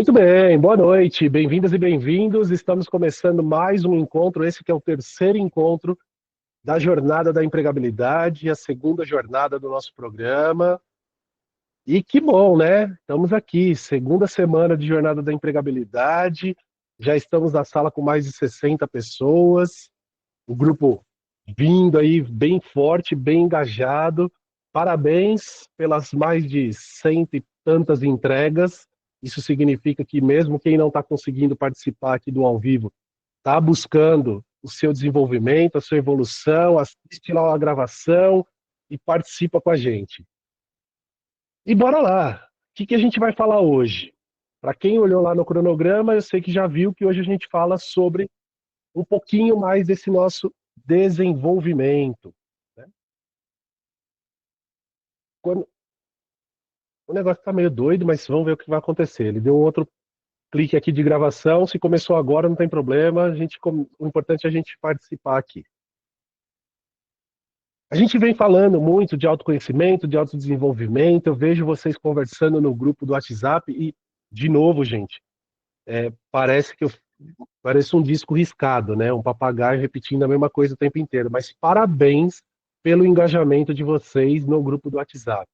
Muito bem, boa noite, bem-vindas e bem-vindos. Estamos começando mais um encontro, esse que é o terceiro encontro da Jornada da Empregabilidade, a segunda jornada do nosso programa. E que bom, né? Estamos aqui, segunda semana de Jornada da Empregabilidade, já estamos na sala com mais de 60 pessoas, o grupo vindo aí bem forte, bem engajado. Parabéns pelas mais de cento e tantas entregas. Isso significa que mesmo quem não está conseguindo participar aqui do ao vivo, está buscando o seu desenvolvimento, a sua evolução, assiste lá a gravação e participa com a gente. E bora lá! O que a gente vai falar hoje? Para quem olhou lá no cronograma, eu sei que já viu que hoje a gente fala sobre um pouquinho mais desse nosso desenvolvimento, né? Quando, o negócio está meio doido, mas vamos ver o que vai acontecer. Ele deu um outro clique aqui de gravação. Se começou agora, não tem problema. O importante é a gente participar aqui. A gente vem falando muito de autoconhecimento, de autodesenvolvimento. Eu vejo vocês conversando no grupo do WhatsApp e, de novo, gente, parece que eu pareço um disco riscado, né? Um papagaio repetindo a mesma coisa o tempo inteiro. Mas parabéns pelo engajamento de vocês no grupo do WhatsApp.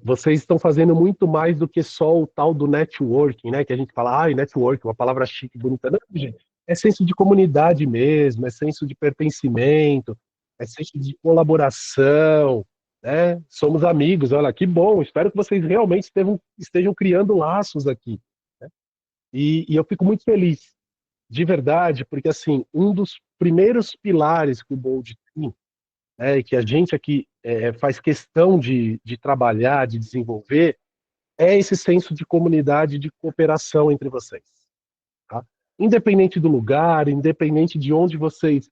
Vocês estão fazendo muito mais do que só o tal do networking, né? Que a gente fala, networking, uma palavra chique, bonita. Não, gente, é senso de comunidade mesmo, é senso de pertencimento, é senso de colaboração, né? Somos amigos, olha, que bom, espero que vocês realmente estejam criando laços aqui, né? E eu fico muito feliz, de verdade, porque, assim, um dos primeiros pilares que o Bold tem, e que a gente aqui faz questão de trabalhar, de desenvolver, é esse senso de comunidade, de cooperação entre vocês. Tá? Independente do lugar, independente de onde vocês,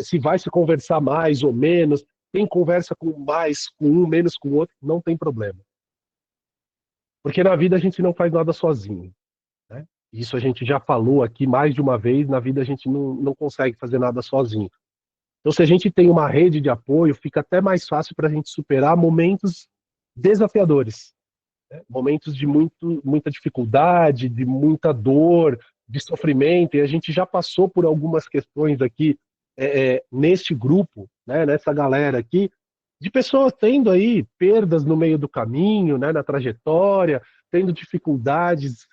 se vai se conversar mais ou menos, quem conversa com mais com um, menos com o outro, não tem problema. Porque na vida a gente não faz nada sozinho. Né? Isso a gente já falou aqui mais de uma vez, na vida a gente não consegue fazer nada sozinho. Então, se a gente tem uma rede de apoio, fica até mais fácil para a gente superar momentos desafiadores, né? Momentos de muita dificuldade, de muita dor, de sofrimento. E a gente já passou por algumas questões aqui neste grupo, né, nessa galera aqui, de pessoas tendo aí perdas no meio do caminho, né, na trajetória, tendo dificuldades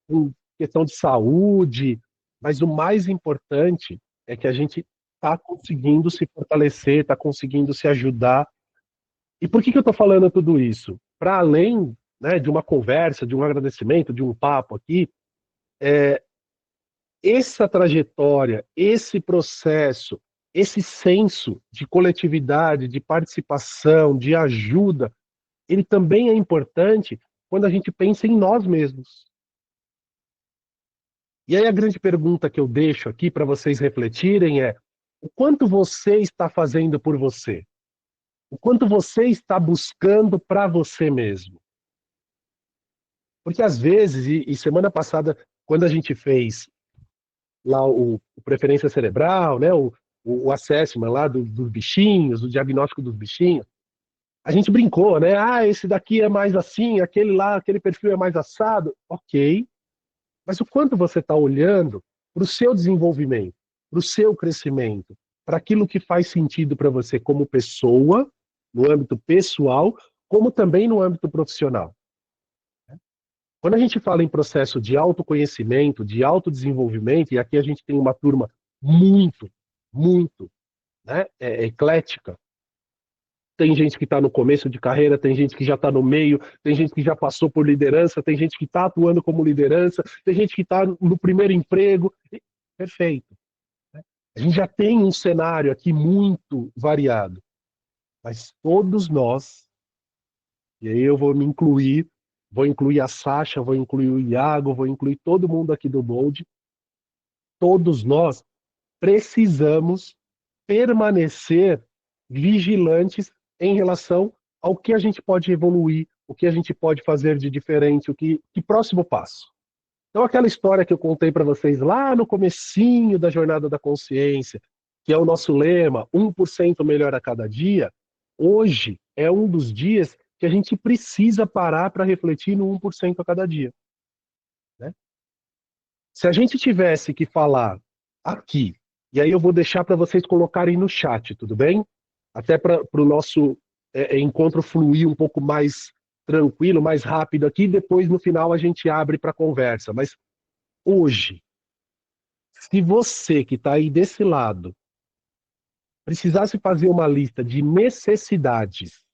com questão de saúde. Mas o mais importante é que a gente está conseguindo se fortalecer, está conseguindo se ajudar. E por que eu estou falando tudo isso? Para além, né, de uma conversa, de um agradecimento, de um papo aqui, essa trajetória, esse processo, esse senso de coletividade, de participação, de ajuda, ele também é importante quando a gente pensa em nós mesmos. E aí a grande pergunta que eu deixo aqui para vocês refletirem é: o quanto você está fazendo por você? O quanto você está buscando para você mesmo? Porque às vezes, e semana passada, quando a gente fez lá o preferência cerebral, né, o assessment lá dos bichinhos, o diagnóstico dos bichinhos, a gente brincou, né? Ah, esse daqui é mais assim, aquele lá, aquele perfil é mais assado. Ok, mas o quanto você está olhando para o seu desenvolvimento, para o seu crescimento, para aquilo que faz sentido para você como pessoa, no âmbito pessoal, como também no âmbito profissional. Quando a gente fala em processo de autoconhecimento, de autodesenvolvimento, e aqui a gente tem uma turma muito, muito, né, eclética. Tem gente que está no começo de carreira, tem gente que já está no meio, tem gente que já passou por liderança, tem gente que está atuando como liderança, tem gente que está no primeiro emprego. Perfeito. Né? A gente já tem um cenário aqui muito variado, mas todos nós, e aí eu vou incluir a Sasha, vou incluir o Iago, vou incluir todo mundo aqui do Bold, todos nós precisamos permanecer vigilantes em relação ao que a gente pode evoluir, o que a gente pode fazer de diferente, que próximo passo. Então, aquela história que eu contei para vocês lá no comecinho da Jornada da Consciência, que é o nosso lema, 1% melhor a cada dia, hoje é um dos dias que a gente precisa parar para refletir no 1% a cada dia, né? Se a gente tivesse que falar aqui, e aí eu vou deixar para vocês colocarem no chat, tudo bem? Até para o nosso encontro fluir um pouco mais tranquilo, mais rápido aqui, depois no final a gente abre para conversa. Mas hoje, se você que está aí desse lado precisasse fazer uma lista de necessidades,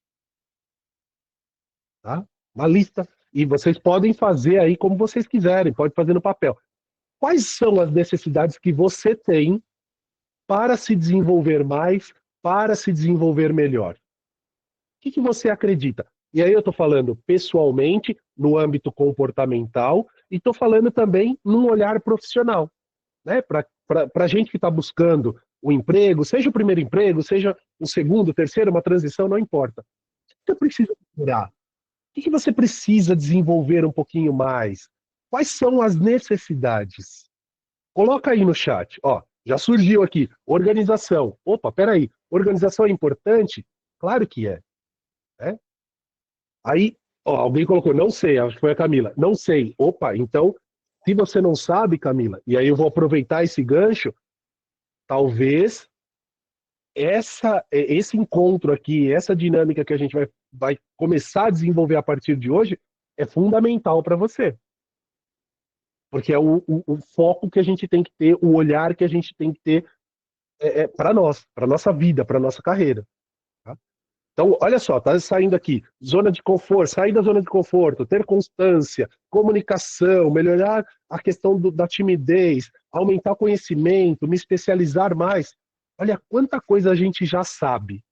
tá? Uma lista, e vocês podem fazer aí como vocês quiserem, pode fazer no papel. Quais são as necessidades que você tem para se desenvolver mais, para se desenvolver melhor? O que você acredita? E aí eu estou falando pessoalmente, no âmbito comportamental, e estou falando também num olhar profissional, né? Para a gente que está buscando o emprego, seja o primeiro emprego, seja o segundo, o terceiro, uma transição, não importa. O que você precisa melhorar? O que você precisa desenvolver um pouquinho mais? Quais são as necessidades? Coloca aí no chat. Ó, já surgiu aqui. Organização. Opa, peraí. Organização é importante? Claro que é. Né? Aí, ó, alguém colocou, não sei, acho que foi a Camila. Não sei. Opa, então, se você não sabe, Camila, e aí eu vou aproveitar esse gancho, talvez esse encontro aqui, essa dinâmica que a gente vai começar a desenvolver a partir de hoje, é fundamental para você. Porque é o foco que a gente tem que ter, o olhar que a gente tem que ter para nós, para nossa vida, para nossa carreira. Tá? Então, olha só, tá saindo aqui, zona de conforto, sair da zona de conforto, ter constância, comunicação, melhorar a questão da timidez, aumentar o conhecimento, me especializar mais. Olha quanta coisa a gente já sabe,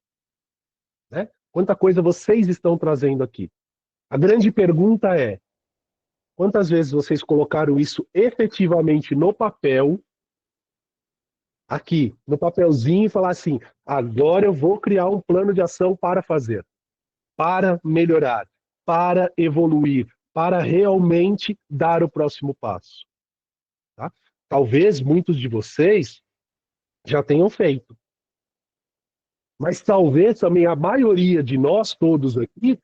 né? Quanta coisa vocês estão trazendo aqui. A grande pergunta é: quantas vezes vocês colocaram isso efetivamente no papel, aqui, no papelzinho, e falar assim: agora eu vou criar um plano de ação para fazer, para melhorar, para evoluir, para realmente dar o próximo passo. Tá? Talvez muitos de vocês já tenham feito, mas talvez também a maioria de nós todos aqui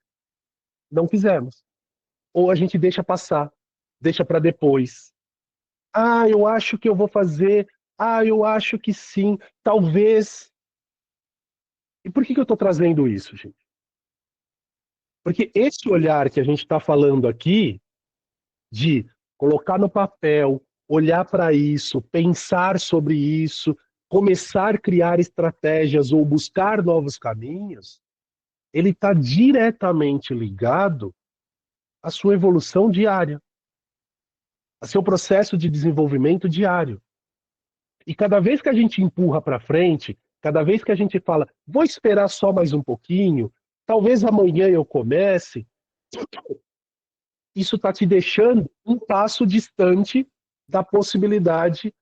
não fizemos. Ou a gente deixa passar, deixa para depois. Ah, eu acho que eu vou fazer. Ah, eu acho que sim. Talvez. E por que eu estou trazendo isso, gente? Porque esse olhar que a gente está falando aqui, de colocar no papel, olhar para isso, pensar sobre isso, começar a criar estratégias ou buscar novos caminhos, ele está diretamente ligado à sua evolução diária, ao seu processo de desenvolvimento diário. E cada vez que a gente empurra para frente, cada vez que a gente fala, vou esperar só mais um pouquinho, talvez amanhã eu comece, isso está te deixando um passo distante da possibilidade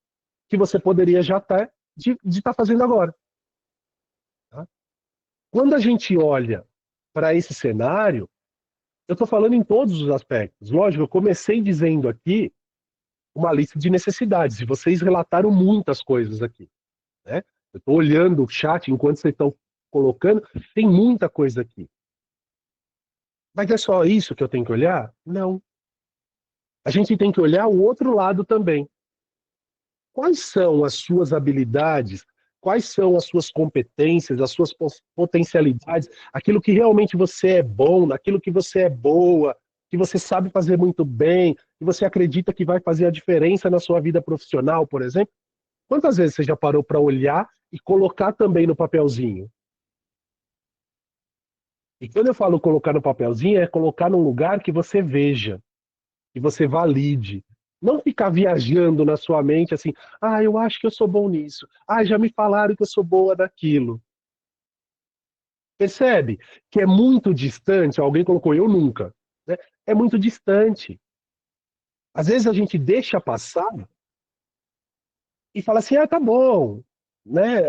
que você poderia já estar de estar fazendo agora. Tá? Quando a gente olha para esse cenário, eu estou falando em todos os aspectos. Lógico, eu comecei dizendo aqui uma lista de necessidades, e vocês relataram muitas coisas aqui. Né? Eu estou olhando o chat enquanto vocês estão colocando, tem muita coisa aqui. Mas é só isso que eu tenho que olhar? Não. A gente tem que olhar o outro lado também. Quais são as suas habilidades? Quais são as suas competências, as suas potencialidades, aquilo que realmente você é bom, naquilo que você é boa, que você sabe fazer muito bem, que você acredita que vai fazer a diferença na sua vida profissional, por exemplo? Quantas vezes você já parou para olhar e colocar também no papelzinho? E quando eu falo colocar no papelzinho, é colocar num lugar que você veja, que você valide. Não ficar viajando na sua mente assim, ah, eu acho que eu sou bom nisso. Ah, já me falaram que eu sou boa naquilo. Percebe que é muito distante, alguém colocou eu nunca, né? É muito distante. Às vezes a gente deixa passar e fala assim, ah, tá bom, né?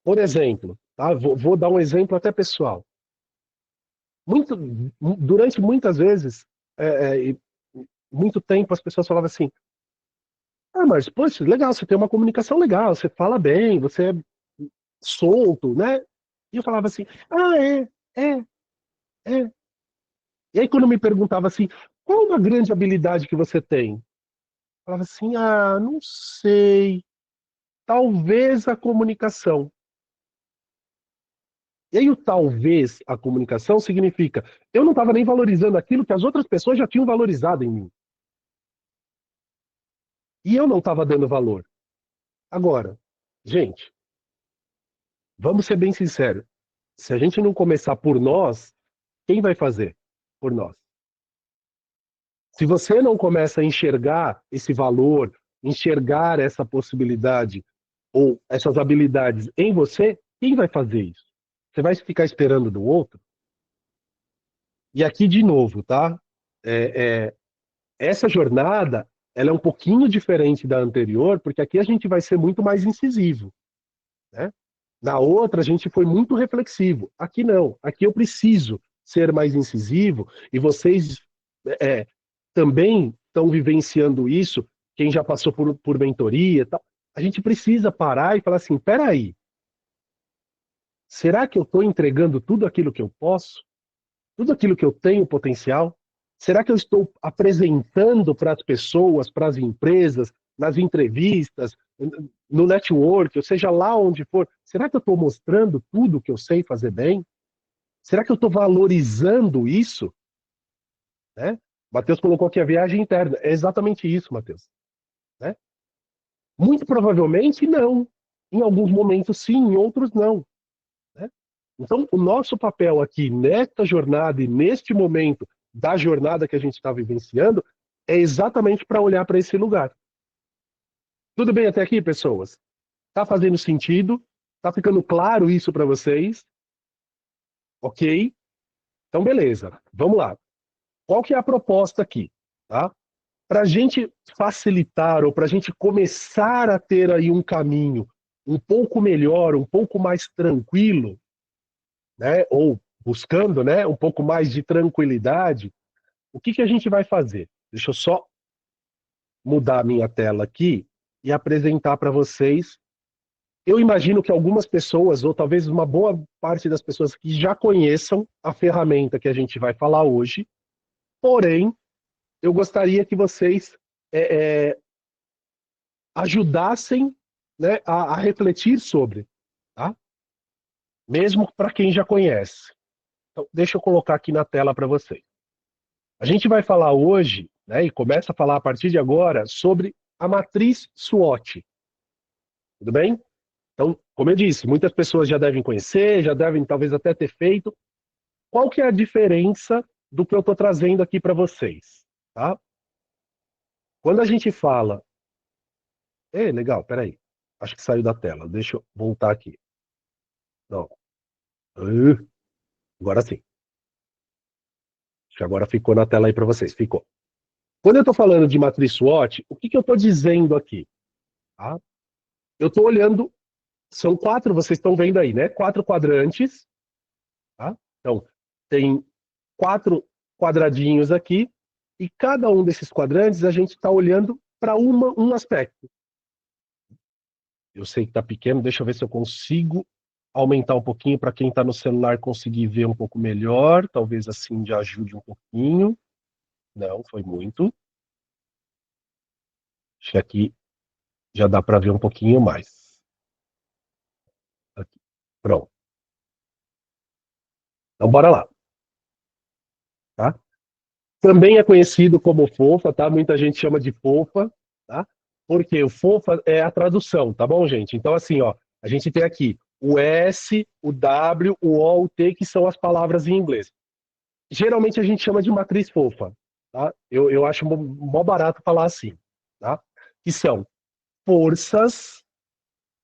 Por exemplo, tá? Vou dar um exemplo até pessoal. Muito, durante muitas vezes, é, muito tempo as pessoas falavam assim, ah, mas, poxa, legal, você tem uma comunicação legal, você fala bem, você é solto, né? E eu falava assim, ah, é. É. E aí quando me perguntava assim, qual uma grande habilidade que você tem? Eu falava assim, ah, não sei, talvez a comunicação. E aí o talvez a comunicação significa, eu não estava nem valorizando aquilo que as outras pessoas já tinham valorizado em mim. E eu não estava dando valor. Agora, gente, vamos ser bem sinceros. Se a gente não começar por nós, quem vai fazer por nós? Se você não começa a enxergar esse valor, enxergar essa possibilidade ou essas habilidades em você, quem vai fazer isso? Você vai ficar esperando do outro? E aqui de novo, tá? É, essa jornada, ela é um pouquinho diferente da anterior, porque aqui a gente vai ser muito mais incisivo, né? Na outra a gente foi muito reflexivo. Aqui não. Aqui eu preciso ser mais incisivo e vocês é, também estão vivenciando isso. Quem já passou por mentoria, e tal, a gente precisa parar e falar assim: peraí, será que eu estou entregando tudo aquilo que eu posso? Tudo aquilo que eu tenho potencial? Será que eu estou apresentando para as pessoas, para as empresas, nas entrevistas, no network, ou seja lá onde for, será que eu estou mostrando tudo que eu sei fazer bem? Será que eu estou valorizando isso? Né? Matheus colocou aqui a viagem interna. É exatamente isso, Matheus. Né? Muito provavelmente não. Em alguns momentos sim, em outros não. Né? Então, o nosso papel aqui nesta jornada e neste momento da jornada que a gente está vivenciando é exatamente para olhar para esse lugar. Tudo bem até aqui, pessoas? Tá fazendo sentido? Tá ficando claro isso para vocês? Ok? Então, beleza. Vamos lá. Qual que é a proposta aqui? Tá? Para a gente facilitar ou para a gente começar a ter aí um caminho um pouco melhor, um pouco mais tranquilo, né? Ou buscando, né? Um pouco mais de tranquilidade. O que que a gente vai fazer? Deixa eu só mudar a minha tela aqui e apresentar para vocês. Eu imagino que algumas pessoas, ou talvez uma boa parte das pessoas que já conheçam a ferramenta que a gente vai falar hoje, porém, eu gostaria que vocês é, é, ajudassem, né, a refletir sobre, tá? Mesmo para quem já conhece. Então, deixa eu colocar aqui na tela para vocês. A gente vai falar hoje, né, e começa a falar a partir de agora, sobre a matriz SWOT. Tudo bem? Então, como eu disse, muitas pessoas já devem conhecer, já devem talvez até ter feito. Qual que é a diferença do que eu estou trazendo aqui para vocês? Tá? Quando a gente fala. Legal, peraí. Acho que saiu da tela. Deixa eu voltar aqui. Não. Agora sim. Acho que agora ficou na tela aí para vocês. Ficou. Quando eu estou falando de matriz SWOT, o que, que eu estou dizendo aqui? Tá? Eu estou olhando. São quatro, vocês estão vendo aí, né? Quatro quadrantes. Tá? Então, tem quatro quadradinhos aqui. E cada um desses quadrantes a gente está olhando para um aspecto. Eu sei que está pequeno, deixa eu ver se eu consigo aumentar um pouquinho para quem está no celular conseguir ver um pouco melhor. Talvez assim já ajude um pouquinho. Não, foi muito. Acho que aqui já dá para ver um pouquinho mais. Aqui. Pronto. Então bora lá. Tá? Também é conhecido como fofa, tá? Muita gente chama de fofa, tá? Porque o fofa é a tradução, tá bom, gente? Então, assim, ó, a gente tem aqui o S, o W, o O, o T, que são as palavras em inglês. Geralmente a gente chama de matriz fofa, tá? Eu acho mó barato falar assim, tá? Que são forças,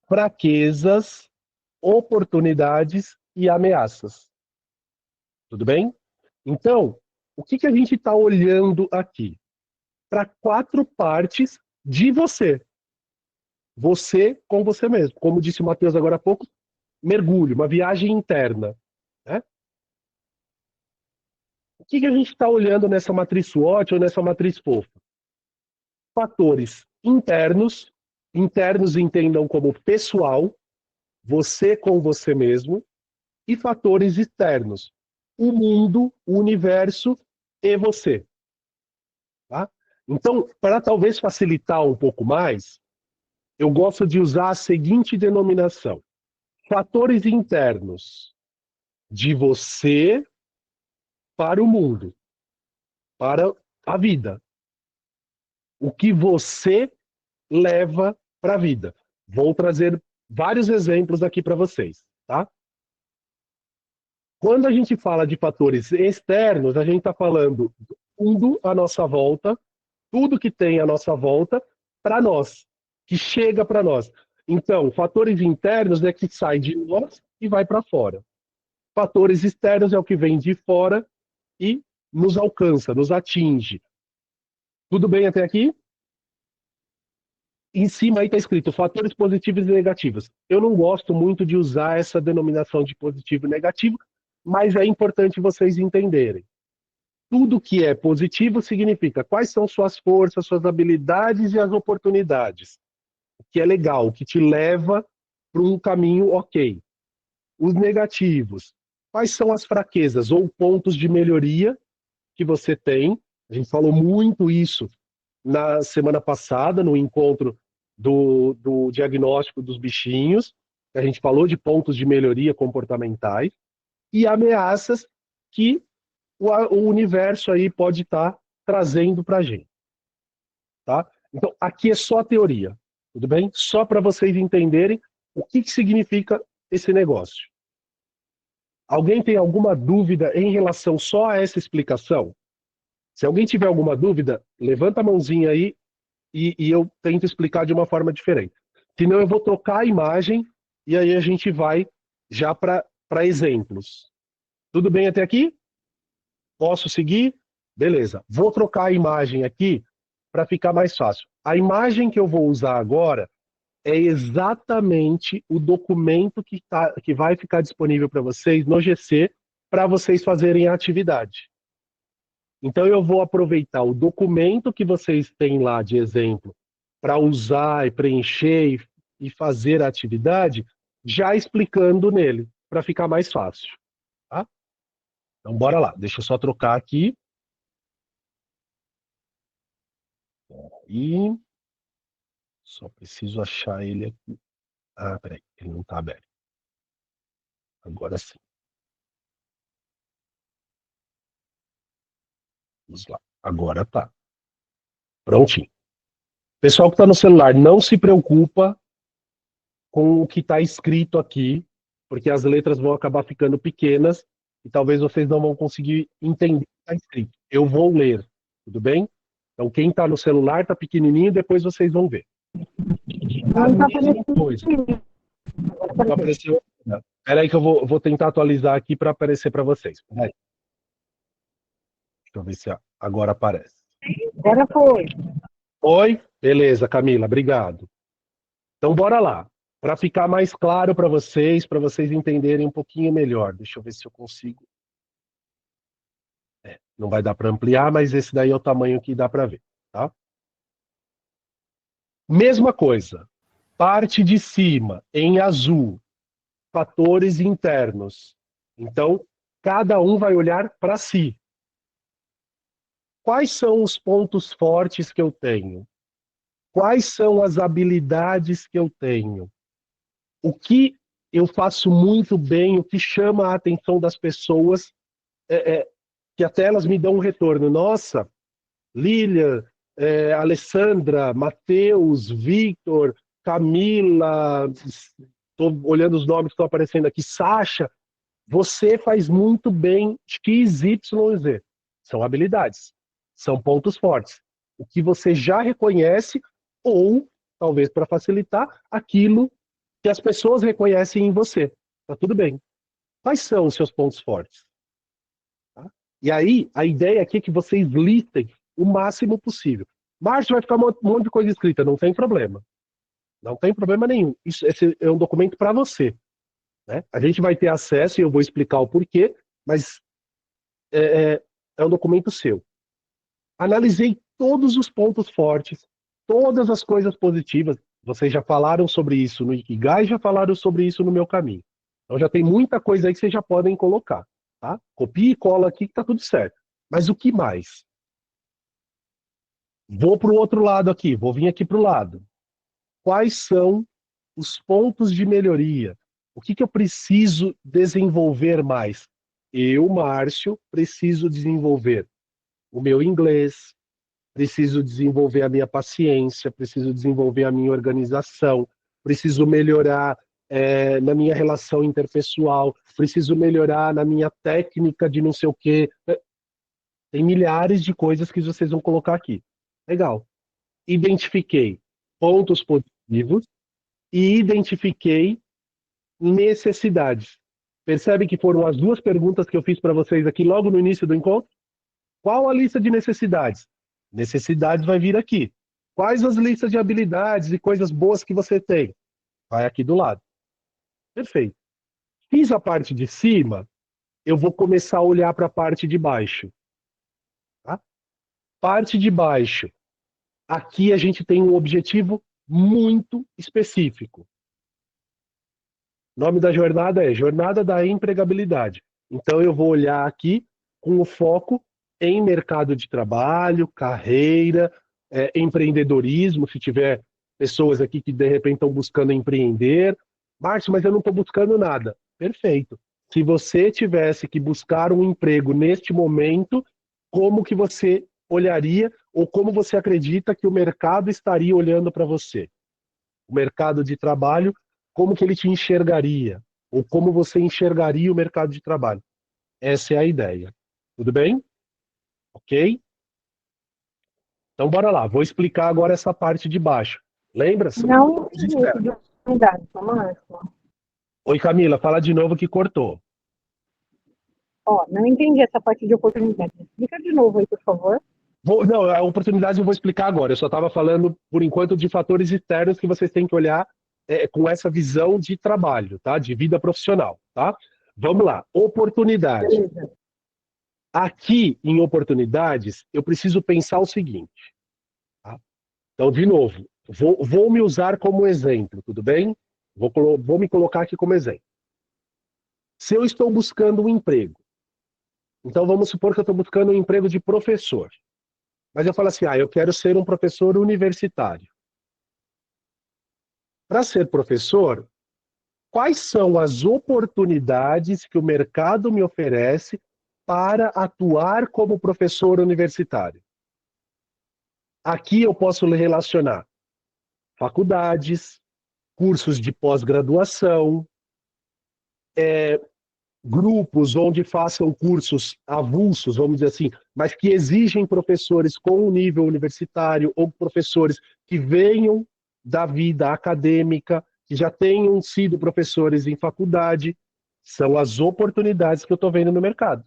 fraquezas, oportunidades e ameaças. Tudo bem? Então, o que que a gente está olhando aqui? Para quatro partes de você. Você com você mesmo. Como disse o Matheus agora há pouco, mergulho, uma viagem interna. Né? O que que a gente está olhando nessa matriz SWOT ou nessa matriz fofa? Fatores internos, internos entendam como pessoal, você com você mesmo, e fatores externos. o mundo, o universo e você. Tá? Então, para talvez facilitar um pouco mais, eu gosto de usar a seguinte denominação: fatores internos de você para o mundo, para a vida. O que você leva para a vida. Vou trazer vários exemplos aqui para vocês, tá? Quando a gente fala de fatores externos, a gente está falando tudo à nossa volta, tudo que tem à nossa volta, para nós, que chega para nós. Então, fatores internos é que sai de nós e vai para fora. Fatores externos é o que vem de fora e nos alcança, nos atinge. Tudo bem até aqui? Em cima aí está escrito fatores positivos e negativos. Eu não gosto muito de usar essa denominação de positivo e negativo, mas é importante vocês entenderem. Tudo que é positivo significa quais são suas forças, suas habilidades e as oportunidades. O que é legal, o que te leva para um caminho ok. Os negativos, quais são as fraquezas ou pontos de melhoria que você tem. A gente falou muito isso na semana passada, no encontro do diagnóstico dos bichinhos. A gente falou de pontos de melhoria comportamentais e ameaças que o universo aí pode estar trazendo para a gente. Tá? Então, aqui é só teoria, tudo bem? Só para vocês entenderem o que significa esse negócio. Alguém tem alguma dúvida em relação só a essa explicação? Se alguém tiver alguma dúvida, levanta a mãozinha aí e eu tento explicar de uma forma diferente. Senão eu vou trocar a imagem e aí a gente vai já para exemplos. Tudo bem até aqui? Posso seguir? Beleza. Vou trocar a imagem aqui para ficar mais fácil. A imagem que eu vou usar agora é exatamente o documento que vai ficar disponível para vocês no GC para vocês fazerem a atividade. Então eu vou aproveitar o documento que vocês têm lá de exemplo para usar e preencher e fazer a atividade, já explicando nele, para ficar mais fácil. Tá? Então bora lá, deixa eu só trocar aqui. E só preciso achar ele aqui. Ah, peraí, ele não está aberto. Agora sim. Vamos lá. Agora tá. Prontinho. Pessoal que está no celular, não se preocupa com o que está escrito aqui, porque as letras vão acabar ficando pequenas e talvez vocês não vão conseguir entender o que está escrito. Eu vou ler, tudo bem? Então, quem está no celular está pequenininho, depois vocês vão ver. A mesma coisa. Não apareceu. Espera aí que eu vou tentar atualizar aqui para aparecer para vocês. Deixa eu ver se agora aparece. Agora foi. Oi? Beleza, Camila, obrigado. Então, bora lá. Para ficar mais claro para vocês entenderem um pouquinho melhor. Deixa eu ver se eu consigo. Não vai dar para ampliar, mas esse daí é o tamanho que dá para ver. Tá? Mesma coisa. Parte de cima, em azul, fatores internos. Então, cada um vai olhar para si. Quais são os pontos fortes que eu tenho? Quais são as habilidades que eu tenho? O que eu faço muito bem, o que chama a atenção das pessoas, que até elas me dão um retorno. Nossa, Lilian, Alessandra, Matheus, Victor, Camila, estou olhando os nomes que estão aparecendo aqui, Sasha, você faz muito bem X, Y, Z. São habilidades, são pontos fortes. O que você já reconhece, ou, talvez para facilitar, aquilo que as pessoas reconhecem em você. Tá tudo bem. Quais são os seus pontos fortes? Tá? E aí, a ideia aqui é que vocês listem o máximo possível. Márcio, vai ficar um monte de coisa escrita, não tem problema. Não tem problema nenhum. Esse é um documento para você. Né? A gente vai ter acesso e eu vou explicar o porquê, mas é um documento seu. Analisei todos os pontos fortes, todas as coisas positivas. Vocês já falaram sobre isso no Ikigai, já falaram sobre isso no meu caminho. Então já tem muita coisa aí que vocês já podem colocar. tá? Copia e cola aqui que tá tudo certo. Mas o que mais? Vou para o outro lado aqui, vou vir aqui para o lado. Quais são os pontos de melhoria? O que eu preciso desenvolver mais? Eu, Márcio, preciso desenvolver o meu inglês, preciso desenvolver a minha paciência, preciso desenvolver a minha organização, preciso melhorar na minha relação interpessoal, preciso melhorar na minha técnica de não sei o quê. Tem milhares de coisas que vocês vão colocar aqui. Legal. Identifiquei pontos positivos e identifiquei necessidades. Percebe que foram as duas perguntas que eu fiz para vocês aqui logo no início do encontro? Qual a lista de necessidades? Necessidades vai vir aqui. Quais as listas de habilidades e coisas boas que você tem? Vai aqui do lado. Perfeito. Fiz a parte de cima, eu vou começar a olhar para a parte de baixo. Tá? Parte de baixo. Aqui a gente tem um objetivo muito específico. O nome da jornada é Jornada da Empregabilidade. Então eu vou olhar aqui com o foco em mercado de trabalho, carreira, empreendedorismo, se tiver pessoas aqui que de repente estão buscando empreender. Márcio, mas eu não estou buscando nada. Perfeito. Se você tivesse que buscar um emprego neste momento, como que você olharia ou como você acredita que o mercado estaria olhando para você? O mercado de trabalho, como que ele te enxergaria? Ou como você enxergaria o mercado de trabalho? Essa é a ideia. Tudo bem? Ok? Então, bora lá. Vou explicar agora essa parte de baixo. Lembra? São Não pontos entendi de externos. oportunidade, Márcio. Oi, Camila, fala de novo que cortou. Ó, não entendi essa parte de oportunidade. Explica de novo aí, por favor. Não, a oportunidade eu vou explicar agora. Eu só estava falando, por enquanto, de fatores externos que vocês têm que olhar com essa visão de trabalho, tá? De vida profissional, tá? Vamos lá. Oportunidade. Beleza. Aqui, em oportunidades, eu preciso pensar o seguinte. Tá? Então, de novo, vou me usar como exemplo, tudo bem? Vou me colocar aqui como exemplo. Se eu estou buscando um emprego, então vamos supor que eu estou buscando um emprego de professor. Mas eu falo assim, eu quero ser um professor universitário. Para ser professor, quais são as oportunidades que o mercado me oferece para atuar como professor universitário? Aqui eu posso relacionar faculdades, cursos de pós-graduação, grupos onde façam cursos avulsos, vamos dizer assim, mas que exigem professores com um nível universitário ou professores que venham da vida acadêmica, que já tenham sido professores em faculdade, são as oportunidades que eu estou vendo no mercado.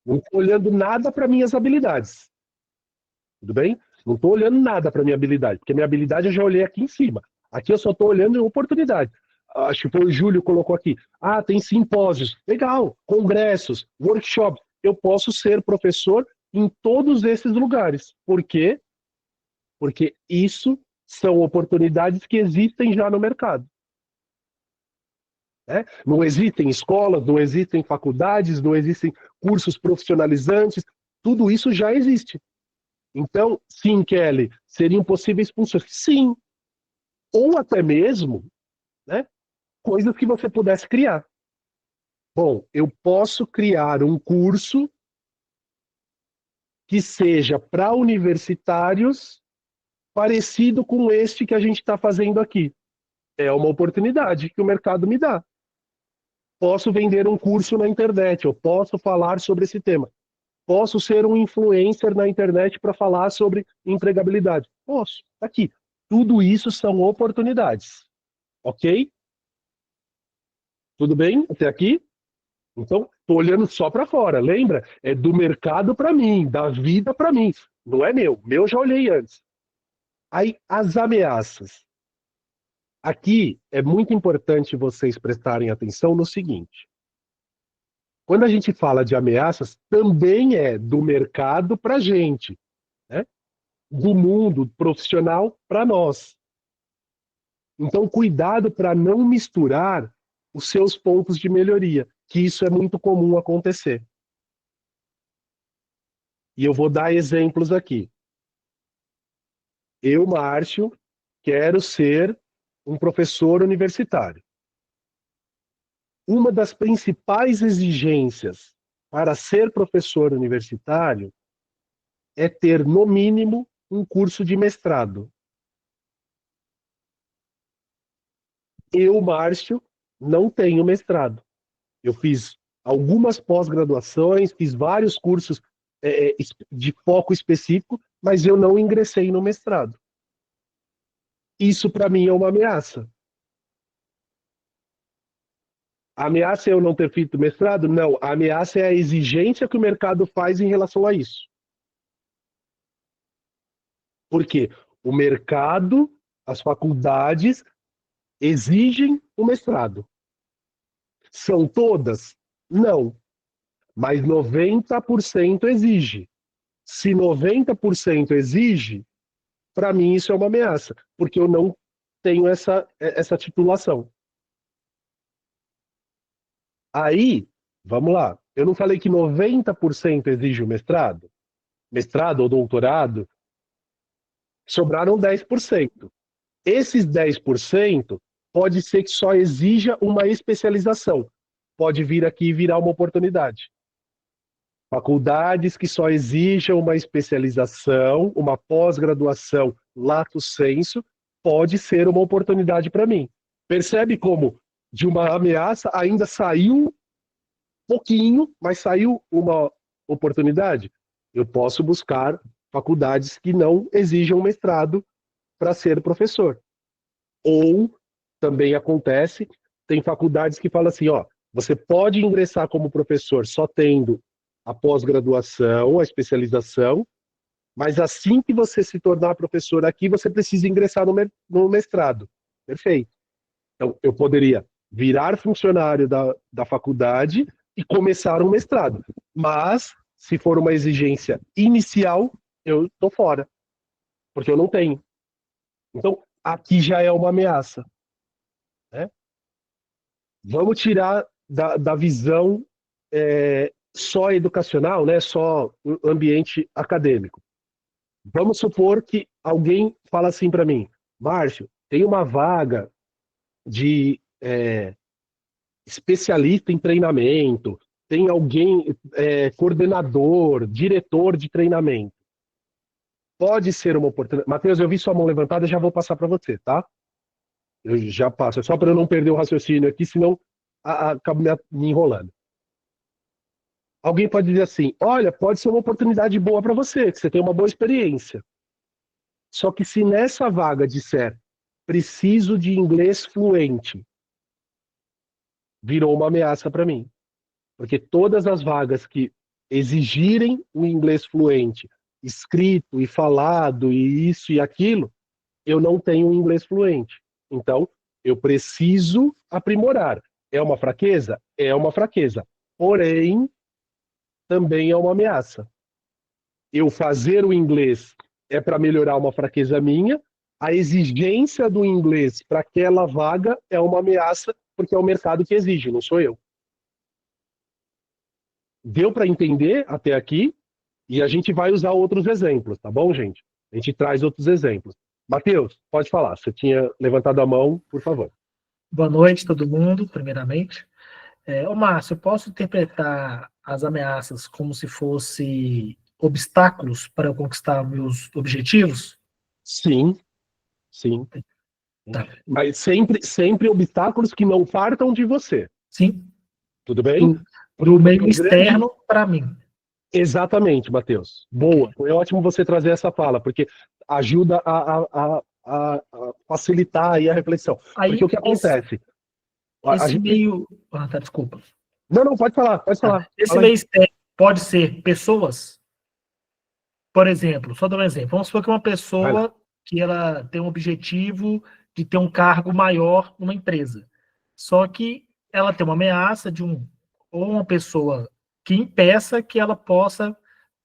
Não estou olhando nada para minhas habilidades. Tudo bem? Não estou olhando nada para minha habilidade, porque minha habilidade eu já olhei aqui em cima. Aqui eu só estou olhando em oportunidade. Acho que foi o Júlio que colocou aqui. Tem simpósios. Legal. Congressos, workshops. Eu posso ser professor em todos esses lugares. Por quê? Porque isso são oportunidades que existem já no mercado. Né? Não existem escolas, não existem faculdades, não existem cursos profissionalizantes. Tudo isso já existe. Então, sim, Kelly, seriam possíveis expulsões? Sim. Ou até mesmo, né, coisas que você pudesse criar. Bom, eu posso criar um curso que seja para universitários parecido com este que a gente está fazendo aqui. É uma oportunidade que o mercado me dá. Posso vender um curso na internet, eu posso falar sobre esse tema. Posso ser um influencer na internet para falar sobre empregabilidade. Posso, tá aqui. Tudo isso são oportunidades. Ok? Tudo bem até aqui? Então, estou olhando só para fora. Lembra? É do mercado para mim, da vida para mim. Não é meu. Meu já olhei antes. Aí, as ameaças. Aqui é muito importante vocês prestarem atenção no seguinte. Quando a gente fala de ameaças, também é do mercado para a gente, né? Do mundo profissional para nós. Então, cuidado para não misturar os seus pontos de melhoria. que isso é muito comum acontecer. E eu vou dar exemplos aqui. Eu, Márcio, quero ser um professor universitário. Uma das principais exigências para ser professor universitário é ter, no mínimo, um curso de mestrado. Eu, Márcio, não tenho mestrado. Eu fiz algumas pós-graduações, fiz vários cursos de foco específico, mas eu não ingressei no mestrado. Isso, para mim, é uma ameaça. A ameaça é eu não ter feito mestrado? Não, a ameaça é a exigência que o mercado faz em relação a isso. Por quê? O mercado, as faculdades, exigem o mestrado. São todas? Não. Mas 90% exige. Se 90% exige, para mim isso é uma ameaça, porque eu não tenho essa titulação. Aí, vamos lá. Eu não falei que 90% exige o mestrado? Mestrado ou doutorado? Sobraram 10%. Esses 10% pode ser que só exija uma especialização. Pode vir aqui e virar uma oportunidade. Faculdades que só exijam uma especialização, uma pós-graduação lato sensu, pode ser uma oportunidade para mim. Percebe como de uma ameaça ainda saiu pouquinho, mas saiu uma oportunidade? Eu posso buscar faculdades que não exijam mestrado para ser professor. Ou também acontece, tem faculdades que falam assim, ó, você pode ingressar como professor só tendo a pós-graduação, a especialização, mas assim que você se tornar professor aqui, você precisa ingressar no mestrado. Perfeito. Então, eu poderia virar funcionário da faculdade e começar um mestrado. Mas, se for uma exigência inicial, eu estou fora, porque eu não tenho. Então, aqui já é uma ameaça. Né? Vamos tirar da visão só educacional, né? Só ambiente acadêmico. Vamos supor que alguém fala assim para mim, Márcio, tem uma vaga de especialista em treinamento, tem alguém, coordenador, diretor de treinamento. Pode ser uma oportunidade. Matheus, eu vi sua mão levantada, já vou passar para você, tá? Eu já passo. É só para eu não perder o raciocínio aqui, senão acabo me enrolando. Alguém pode dizer assim, olha, pode ser uma oportunidade boa para você, que você tem uma boa experiência. Só que se nessa vaga disser preciso de inglês fluente, virou uma ameaça para mim. Porque todas as vagas que exigirem o inglês fluente, escrito e falado, e isso e aquilo, eu não tenho inglês fluente. Então, eu preciso aprimorar. É uma fraqueza? É uma fraqueza. Porém, também é uma ameaça. Eu fazer o inglês é para melhorar uma fraqueza minha, a exigência do inglês para aquela vaga é uma ameaça, porque é o mercado que exige, não sou eu. Deu para entender até aqui? E a gente vai usar outros exemplos, tá bom, gente? A gente traz outros exemplos. Matheus, pode falar. Você tinha levantado a mão, por favor. Boa noite, todo mundo, primeiramente. Ô, Márcio, eu posso interpretar as ameaças como se fossem obstáculos para eu conquistar meus objetivos? Sim, sim. Tá. Mas sempre obstáculos que não partam de você. Sim. Tudo bem? Do meio externo para mim. Exatamente, Matheus. Boa. Foi ótimo você trazer essa fala, porque ajuda a facilitar aí a reflexão. Aí, porque o que acontece? Esse meio... Ah, tá, desculpa. Não, pode falar, pode falar. Esse meio externo pode ser pessoas? Por exemplo, só dar um exemplo. Vamos supor que uma pessoa que ela tem um objetivo de ter um cargo maior numa empresa. Só que ela tem uma ameaça de ou uma pessoa que impeça que ela possa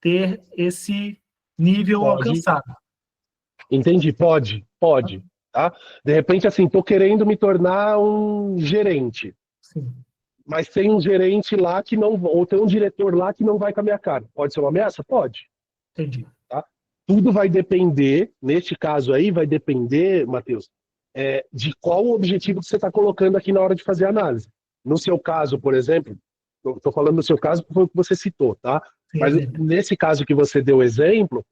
ter esse nível alcançado. Entendi, pode. Tá? De repente, assim, tô querendo me tornar um gerente. Sim. mas tem um gerente lá que não, ou tem um diretor lá que não vai com a minha cara. Pode ser uma ameaça? Pode. Entendi. Tá? Tudo vai depender, neste caso aí, vai depender, Matheus, de qual o objetivo que você está colocando aqui na hora de fazer a análise. No seu caso, por exemplo, estou falando no seu caso porque foi o que você citou, tá? Sim, Mas exemplo. nesse caso que você deu exemplo,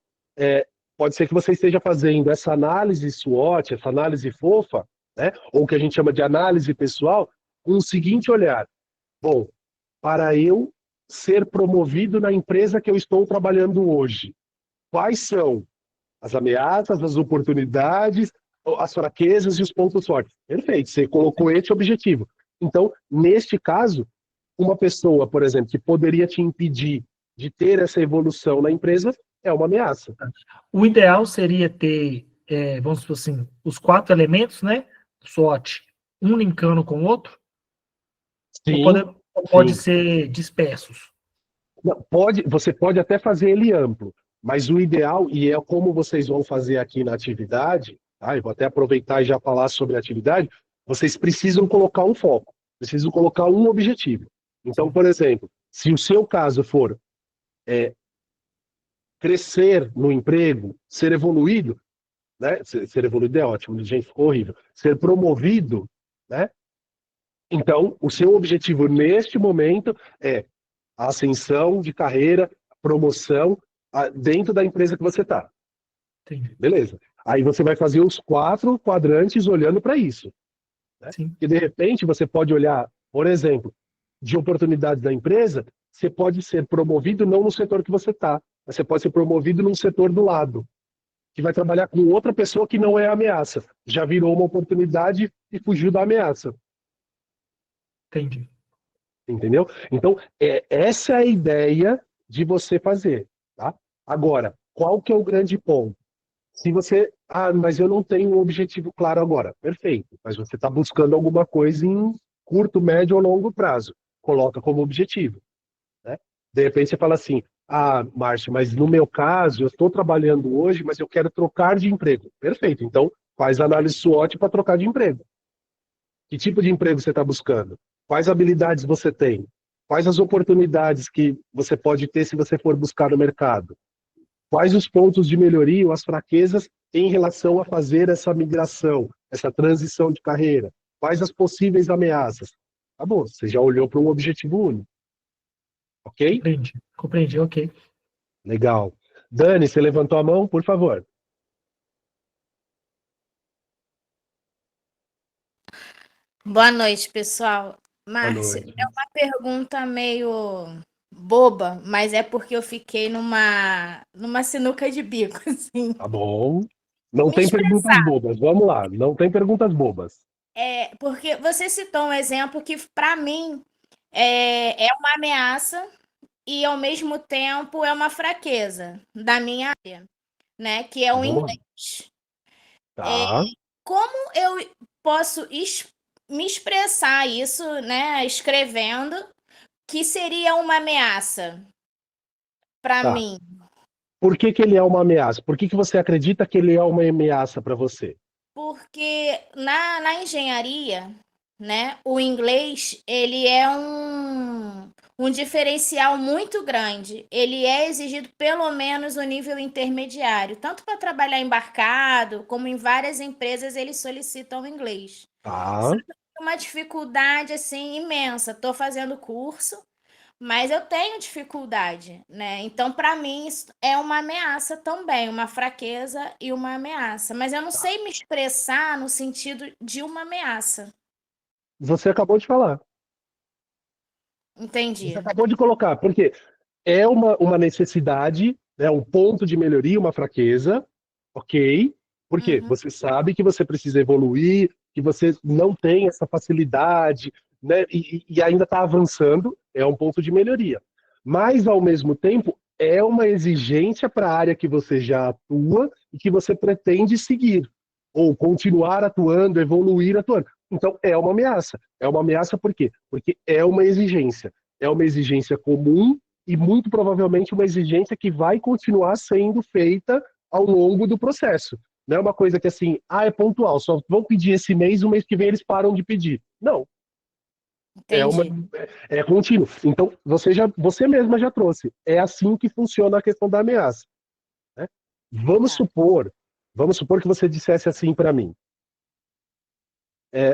pode ser que você esteja fazendo essa análise SWOT, essa análise fofa, né? Ou que a gente chama de análise pessoal, com o seguinte olhar. Bom, para eu ser promovido na empresa que eu estou trabalhando hoje, quais são as ameaças, as oportunidades, as fraquezas e os pontos fortes? Perfeito, você colocou esse objetivo. Então, neste caso, uma pessoa, por exemplo, que poderia te impedir de ter essa evolução na empresa é uma ameaça. O ideal seria ter, vamos supor assim, os 4 elementos, né? SWOT, um linkando com o outro, Sim, ou pode sim. ser dispersos. Não, você pode até fazer ele amplo, mas o ideal, e é como vocês vão fazer aqui na atividade, tá? Eu vou até aproveitar e já falar sobre a atividade, vocês precisam colocar um foco, precisam colocar um objetivo. Então, por exemplo, se o seu caso for crescer no emprego, ser evoluído, né? Ser evoluído é ótimo, gente, ficou horrível. Ser promovido, né? Então, o seu objetivo neste momento é a ascensão de carreira, promoção dentro da empresa que você está. Beleza. Aí você vai fazer os 4 quadrantes olhando para isso. Né? E de repente você pode olhar, por exemplo, de oportunidades da empresa, você pode ser promovido não no setor que você está, mas você pode ser promovido num setor do lado, que vai trabalhar com outra pessoa que não é ameaça. Já virou uma oportunidade e fugiu da ameaça. Entendi. Entendeu? Então, essa é a ideia de você fazer. Tá? Agora, qual que é o grande ponto? Se você... mas eu não tenho um objetivo claro agora. Perfeito. Mas você está buscando alguma coisa em curto, médio ou longo prazo. Coloca como objetivo. Né? De repente você fala assim, Márcio, mas no meu caso, eu estou trabalhando hoje, mas eu quero trocar de emprego. Perfeito. Então, faz análise SWOT para trocar de emprego. Que tipo de emprego você está buscando? Quais habilidades você tem? Quais as oportunidades que você pode ter se você for buscar no mercado? Quais os pontos de melhoria ou as fraquezas em relação a fazer essa migração, essa transição de carreira? Quais as possíveis ameaças? Tá bom, você já olhou para um objetivo único. Ok? Compreendi, ok. Legal. Dani, você levantou a mão, por favor. Boa noite, pessoal. Márcio, Boa noite. é uma pergunta meio boba, mas é porque eu fiquei numa sinuca de bico, assim. Tá bom. Não Me tem perguntas expressar. bobas. Vamos lá. Não tem perguntas bobas. Porque você citou um exemplo que, para mim, é uma ameaça e, ao mesmo tempo, é uma fraqueza da minha área, né? Que é o Vamos lá. inglês. Tá. Como eu posso me expressar isso, né? Escrevendo, que seria uma ameaça para Tá. mim? Por que ele é uma ameaça? Por que você acredita que ele é uma ameaça para você? Porque na engenharia, né, o inglês, ele é um diferencial muito grande. Ele é exigido pelo menos o nível intermediário, tanto para trabalhar embarcado, como em várias empresas eles solicitam o inglês. Tá. Só que eu tenho uma dificuldade assim imensa. Estou fazendo curso, mas eu tenho dificuldade, né? Então, para mim, isso é uma ameaça também, uma fraqueza e uma ameaça. Mas eu não sei me expressar no sentido de uma ameaça. Você acabou de falar. Entendi. Você acabou de colocar. Porque é uma necessidade, né, um ponto de melhoria, uma fraqueza, ok? Porque Uhum. você sabe que você precisa evoluir, que você não tem essa facilidade, né, e ainda está avançando, é um ponto de melhoria. Mas, ao mesmo tempo, é uma exigência para a área que você já atua e que você pretende seguir, ou continuar atuando, evoluir atuando. Então, é uma ameaça. É uma ameaça por quê? Porque é uma exigência. É uma exigência comum e muito provavelmente uma exigência que vai continuar sendo feita ao longo do processo. Não é uma coisa que assim, é pontual, só vão pedir esse mês, o mês que vem eles param de pedir. Não. É uma, Entendi. é contínuo. Então, você mesma já trouxe. É assim que funciona a questão da ameaça, né? Vamos Tá. supor, vamos supor que você dissesse assim para mim,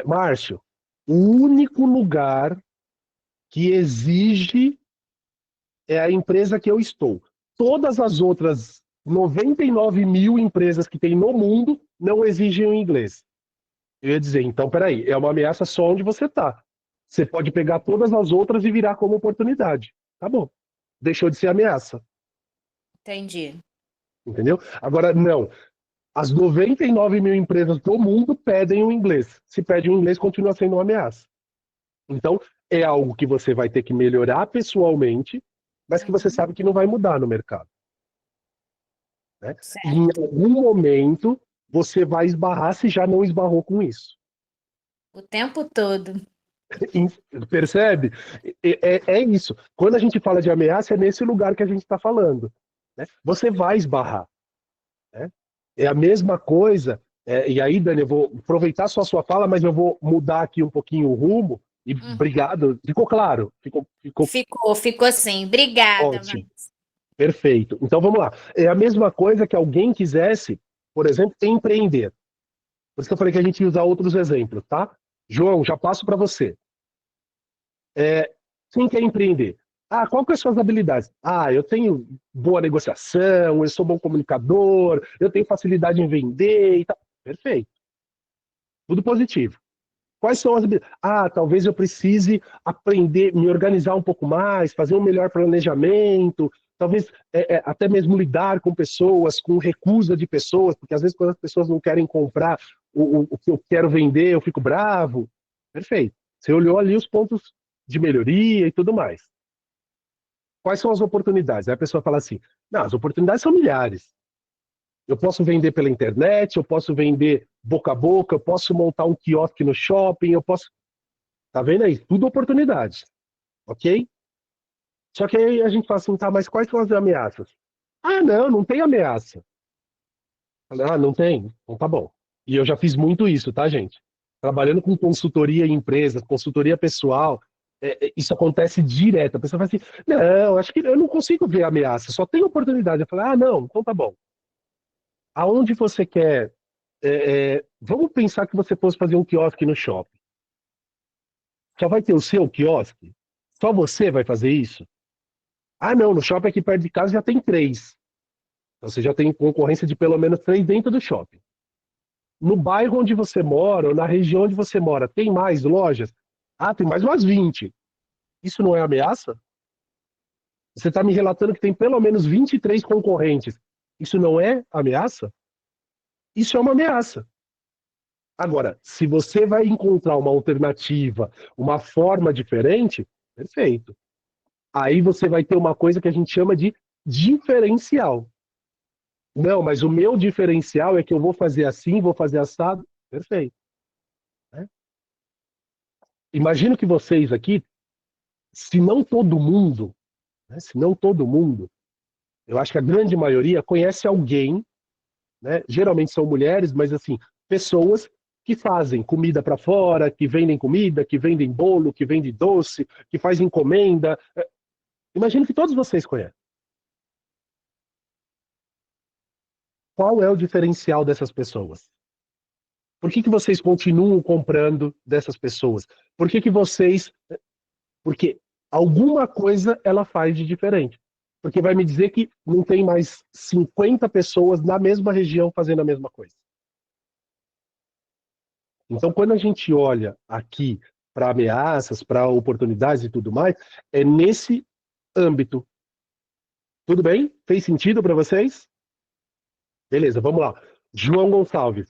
Márcio, o único lugar que exige é a empresa que eu estou. Todas as outras 99 mil empresas que tem no mundo não exigem o inglês. Eu ia dizer, então, peraí, é uma ameaça só onde você está. Você pode pegar todas as outras e virar como oportunidade. Tá bom. Deixou de ser ameaça. Entendi. Entendeu? Agora, não. As 99 mil empresas do mundo pedem o inglês. Se pede o inglês, continua sendo uma ameaça. Então, é algo que você vai ter que melhorar pessoalmente, mas que você Uhum. sabe que não vai mudar no mercado, né? E em Certo. algum momento, você vai esbarrar se já não esbarrou com isso. O tempo todo. Percebe? É isso. Quando a gente fala de ameaça, é nesse lugar que a gente está falando, né? Você vai esbarrar, né? É a mesma coisa. E aí, Dani, eu vou aproveitar só a sua fala, mas eu vou mudar aqui um pouquinho o rumo. E Uhum. obrigado. Ficou claro? Ficou Ficou assim. Obrigada, ótimo. Márcio. Perfeito. Então vamos lá. É a mesma coisa que alguém quisesse, por exemplo, empreender. Por isso que eu falei que a gente ia usar outros exemplos, tá? João, já passo para você. Quem quer empreender? Ah, qual que são as suas habilidades? Ah, eu tenho boa negociação, eu sou bom comunicador, eu tenho facilidade em vender e tal. Perfeito. Tudo positivo. Quais são as habilidades? Ah, talvez eu precise aprender, me organizar um pouco mais, fazer um melhor planejamento, talvez até mesmo lidar com pessoas, com recusa de pessoas, porque às vezes quando as pessoas não querem comprar o que eu quero vender, eu fico bravo. Perfeito. Você olhou ali os pontos de melhoria e tudo mais. Quais são as oportunidades? Aí a pessoa fala assim: não, as oportunidades são milhares. Eu posso vender pela internet, eu posso vender boca a boca, eu posso montar um quiosque no shopping, eu posso. Tá vendo aí? Tudo oportunidade. Ok? Só que aí a gente fala assim, tá, mas quais são as ameaças? Ah, não, não tem ameaça. Ah, não tem? Então tá bom. E eu já fiz muito isso, tá, gente? Trabalhando com consultoria em empresas, consultoria pessoal, isso acontece direto. A pessoa fala assim, não, acho que eu não consigo ver ameaça, só tem oportunidade. Eu falo, ah, não, então tá bom. Aonde você quer? Vamos pensar que você fosse fazer um quiosque no shopping. Só vai ter o seu quiosque? Só você vai fazer isso? Ah, não, no shopping aqui perto de casa já tem 3. Então você já tem concorrência de pelo menos 3 dentro do shopping. No bairro onde você mora, ou na região onde você mora, tem mais lojas? Ah, tem mais umas 20. Isso não é ameaça? Você está me relatando que tem pelo menos 23 concorrentes. Isso não é ameaça? Isso é uma ameaça. Agora, se você vai encontrar uma alternativa, uma forma diferente, perfeito. Aí você vai ter uma coisa que a gente chama de diferencial. Não, mas o meu diferencial é que eu vou fazer assim, vou fazer assado. Perfeito. Né? Imagino que vocês aqui, se não todo mundo, né, se não todo mundo, eu acho que a grande maioria conhece alguém, né, geralmente são mulheres, mas assim, pessoas que fazem comida para fora, que vendem comida, que vendem bolo, que vendem doce, que faz encomenda. Imagino que todos vocês conhecem. Qual é o diferencial dessas pessoas? Por que vocês continuam comprando dessas pessoas? Por que vocês. Porque alguma coisa ela faz de diferente. Porque vai me dizer que não tem mais 50 pessoas na mesma região fazendo a mesma coisa. Então, quando a gente olha aqui para ameaças, para oportunidades e tudo mais, é nesse âmbito. Tudo bem? Fez sentido para vocês? Beleza, vamos lá. João Gonçalves,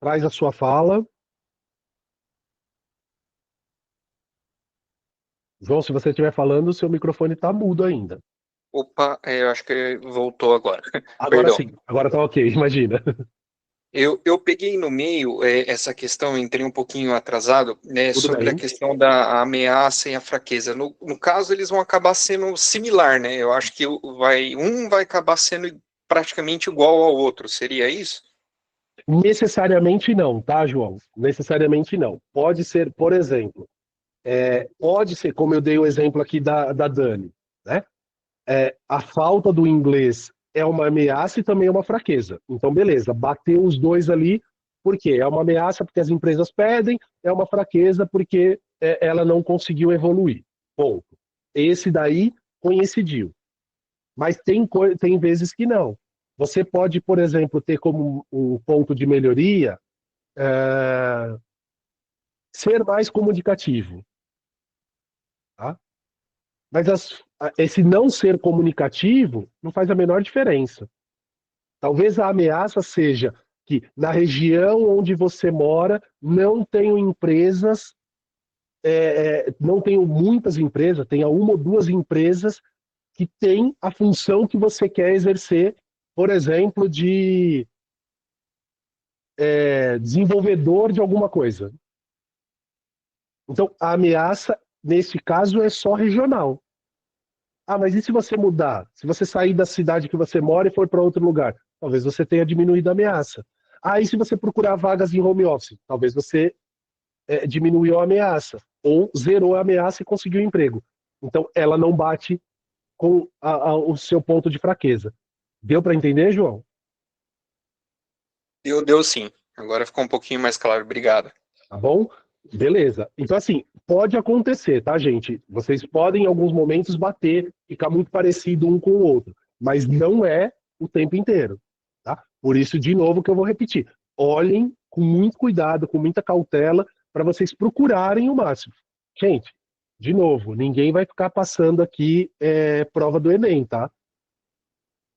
traz a sua fala. João, se você estiver falando, o seu microfone está mudo ainda. Opa, eu acho que voltou agora. Agora Perdão. sim, agora está ok, imagina. Eu peguei no meio essa questão, entrei um pouquinho atrasado, né, Tudo sobre a bem. questão da ameaça e a fraqueza. No caso, eles vão acabar sendo similar, né? Eu acho que um vai acabar sendo praticamente igual ao outro. Seria isso? Necessariamente não, tá, João? Necessariamente não. Pode ser, por exemplo, Pode ser, como eu dei o exemplo aqui da Dani, né? A falta do inglês é uma ameaça e também é uma fraqueza. Então, beleza, bateu os dois ali, por quê? É uma ameaça porque as empresas pedem, é uma fraqueza porque ela não conseguiu evoluir. Ponto. Esse daí coincidiu. Mas tem vezes que não. Você pode, por exemplo, ter como um ponto de melhoria ser mais comunicativo. Tá? Mas esse não ser comunicativo não faz a menor diferença. Talvez a ameaça seja que na região onde você mora não tenham empresas, não tenham muitas empresas, tenha uma ou duas empresas que têm a função que você quer exercer, por exemplo, de desenvolvedor de alguma coisa. Então, a ameaça, nesse caso, é só regional. Ah, mas e se você mudar? Se você sair da cidade que você mora e for para outro lugar? Talvez você tenha diminuído a ameaça. Ah, e se você procurar vagas em home office? Talvez você diminuiu a ameaça. Ou zerou a ameaça e conseguiu um emprego. Então, ela não bate com o seu ponto de fraqueza. Deu para entender, João? Deu sim. Agora ficou um pouquinho mais claro. Obrigado. Tá bom? Beleza. Então, assim, pode acontecer, tá, gente? Vocês podem, em alguns momentos, bater, ficar muito parecido um com o outro, mas não é o tempo inteiro, tá? Por isso, de novo, que eu vou repetir. Olhem com muito cuidado, com muita cautela, para vocês procurarem o máximo. Gente, de novo, ninguém vai ficar passando aqui prova do Enem, tá?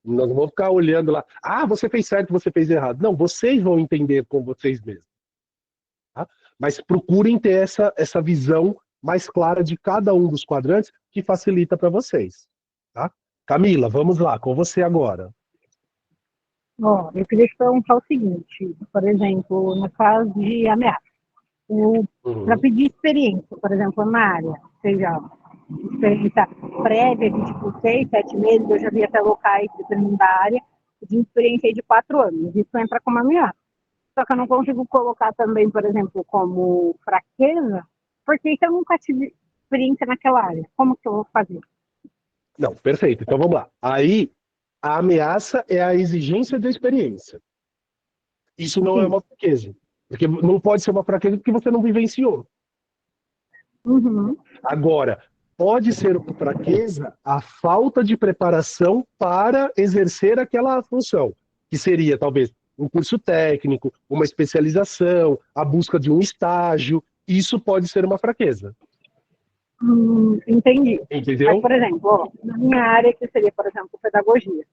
Nós não vamos ficar olhando lá, você fez certo, você fez errado. Não, vocês vão entender com vocês mesmos. Tá? Mas procurem ter essa visão mais clara de cada um dos quadrantes, que facilita para vocês. Tá? Camila, vamos lá, com você agora. Eu queria te perguntar o seguinte, por exemplo, no caso de ameaça, para pedir experiência, por exemplo, na área, seja experiência prévia de tipo 6, 7 meses, eu já vi até locais dependendo da área, de experiência de 4 anos, isso entra como ameaça. Só que eu não consigo colocar também, por exemplo, como fraqueza, porque eu nunca tive experiência naquela área. Como que eu vou fazer? Não, perfeito. Então vamos lá. Aí, a ameaça é a exigência da experiência. Isso não é uma fraqueza. Porque não pode ser uma fraqueza porque você não vivenciou. Uhum. Agora, pode ser uma fraqueza a falta de preparação para exercer aquela função, que seria, talvez, um curso técnico, uma especialização, a busca de um estágio. Isso pode ser uma fraqueza. Entendi. Entendeu? Mas, por exemplo, na minha área, que seria, por exemplo, pedagogia.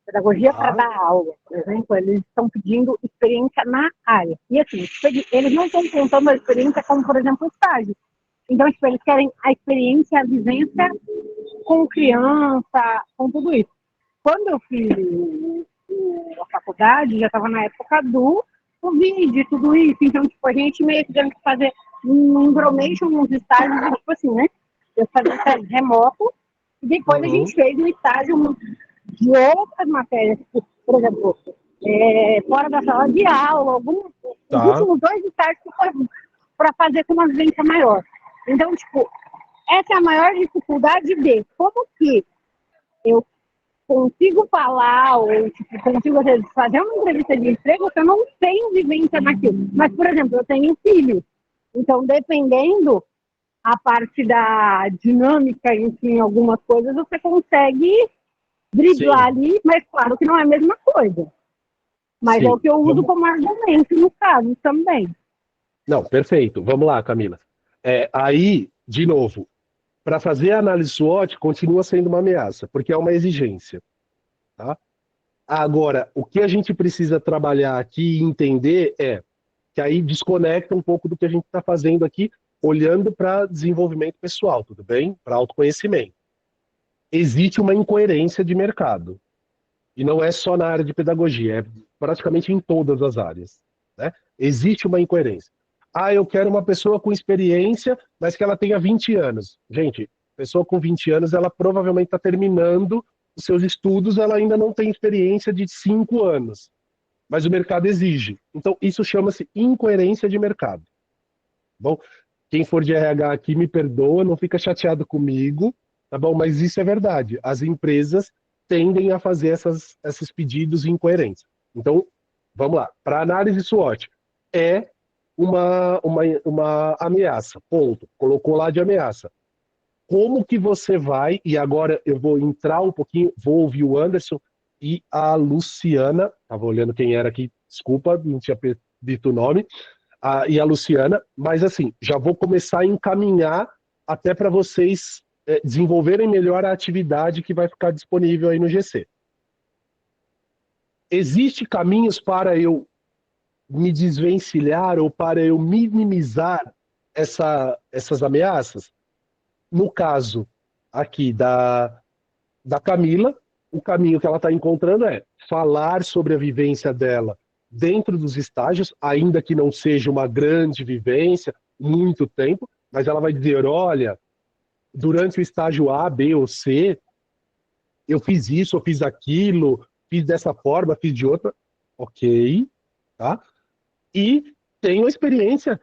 Pedagogia para dar aula, por exemplo, eles estão pedindo experiência na área. E assim, eles não estão contando a experiência como, por exemplo, estágio. Então, tipo, eles querem a experiência, a vivência com criança, com tudo isso. Quando eu fiz a faculdade, já estava na época do Covid e tudo isso. Então, tipo, a gente meio que teve que fazer um engromation nos estágios, tipo assim, né? Eu fazia estágio remoto e depois a gente fez um estágio de outras matérias, por exemplo, fora da sala de aula, os últimos 2 estágios que foi para fazer com uma vivência maior. Então, tipo, essa é a maior dificuldade de como que eu consigo falar ou tipo, consigo fazer uma entrevista de emprego se eu não tenho vivência naquilo. Mas, por exemplo, eu tenho filho. Então, dependendo a parte da dinâmica, enfim, algumas coisas, você consegue driblar ali, mas claro que não é a mesma coisa. Mas é o que eu uso como argumento no caso também. Não, perfeito. Vamos lá, Camila. Aí, de novo, para fazer a análise SWOT, continua sendo uma ameaça, porque é uma exigência. Tá? Agora, o que a gente precisa trabalhar aqui e entender é que aí desconecta um pouco do que a gente está fazendo aqui, olhando para desenvolvimento pessoal, tudo bem? Para autoconhecimento. Existe uma incoerência de mercado. E não é só na área de pedagogia, é praticamente em todas as áreas. Né? Existe uma incoerência. Eu quero uma pessoa com experiência, mas que ela tenha 20 anos. Gente, pessoa com 20 anos, ela provavelmente está terminando os seus estudos, ela ainda não tem experiência de 5 anos. Mas o mercado exige. Então, isso chama-se incoerência de mercado. Bom, Quem for de RH aqui me perdoa, não fica chateado comigo, tá bom? Mas isso é verdade. As empresas tendem a fazer esses pedidos incoerentes. Então, vamos lá. Para análise SWOT, é uma ameaça, ponto. Colocou lá de ameaça. Como que você vai, e agora eu vou entrar um pouquinho, vou ouvir o Anderson e a Luciana, estava olhando quem era aqui, desculpa, não tinha dito o nome, e a Luciana, mas assim, já vou começar a encaminhar até para vocês desenvolverem melhor a atividade que vai ficar disponível aí no GC. Existem caminhos para eu me desvencilhar ou para eu minimizar essas ameaças? No caso aqui da Camila, o caminho que ela está encontrando é falar sobre a vivência dela dentro dos estágios, ainda que não seja uma grande vivência, muito tempo, mas ela vai dizer, olha, durante o estágio A, B ou C, eu fiz isso, eu fiz aquilo, fiz dessa forma, fiz de outra, ok, tá? E tenho experiência.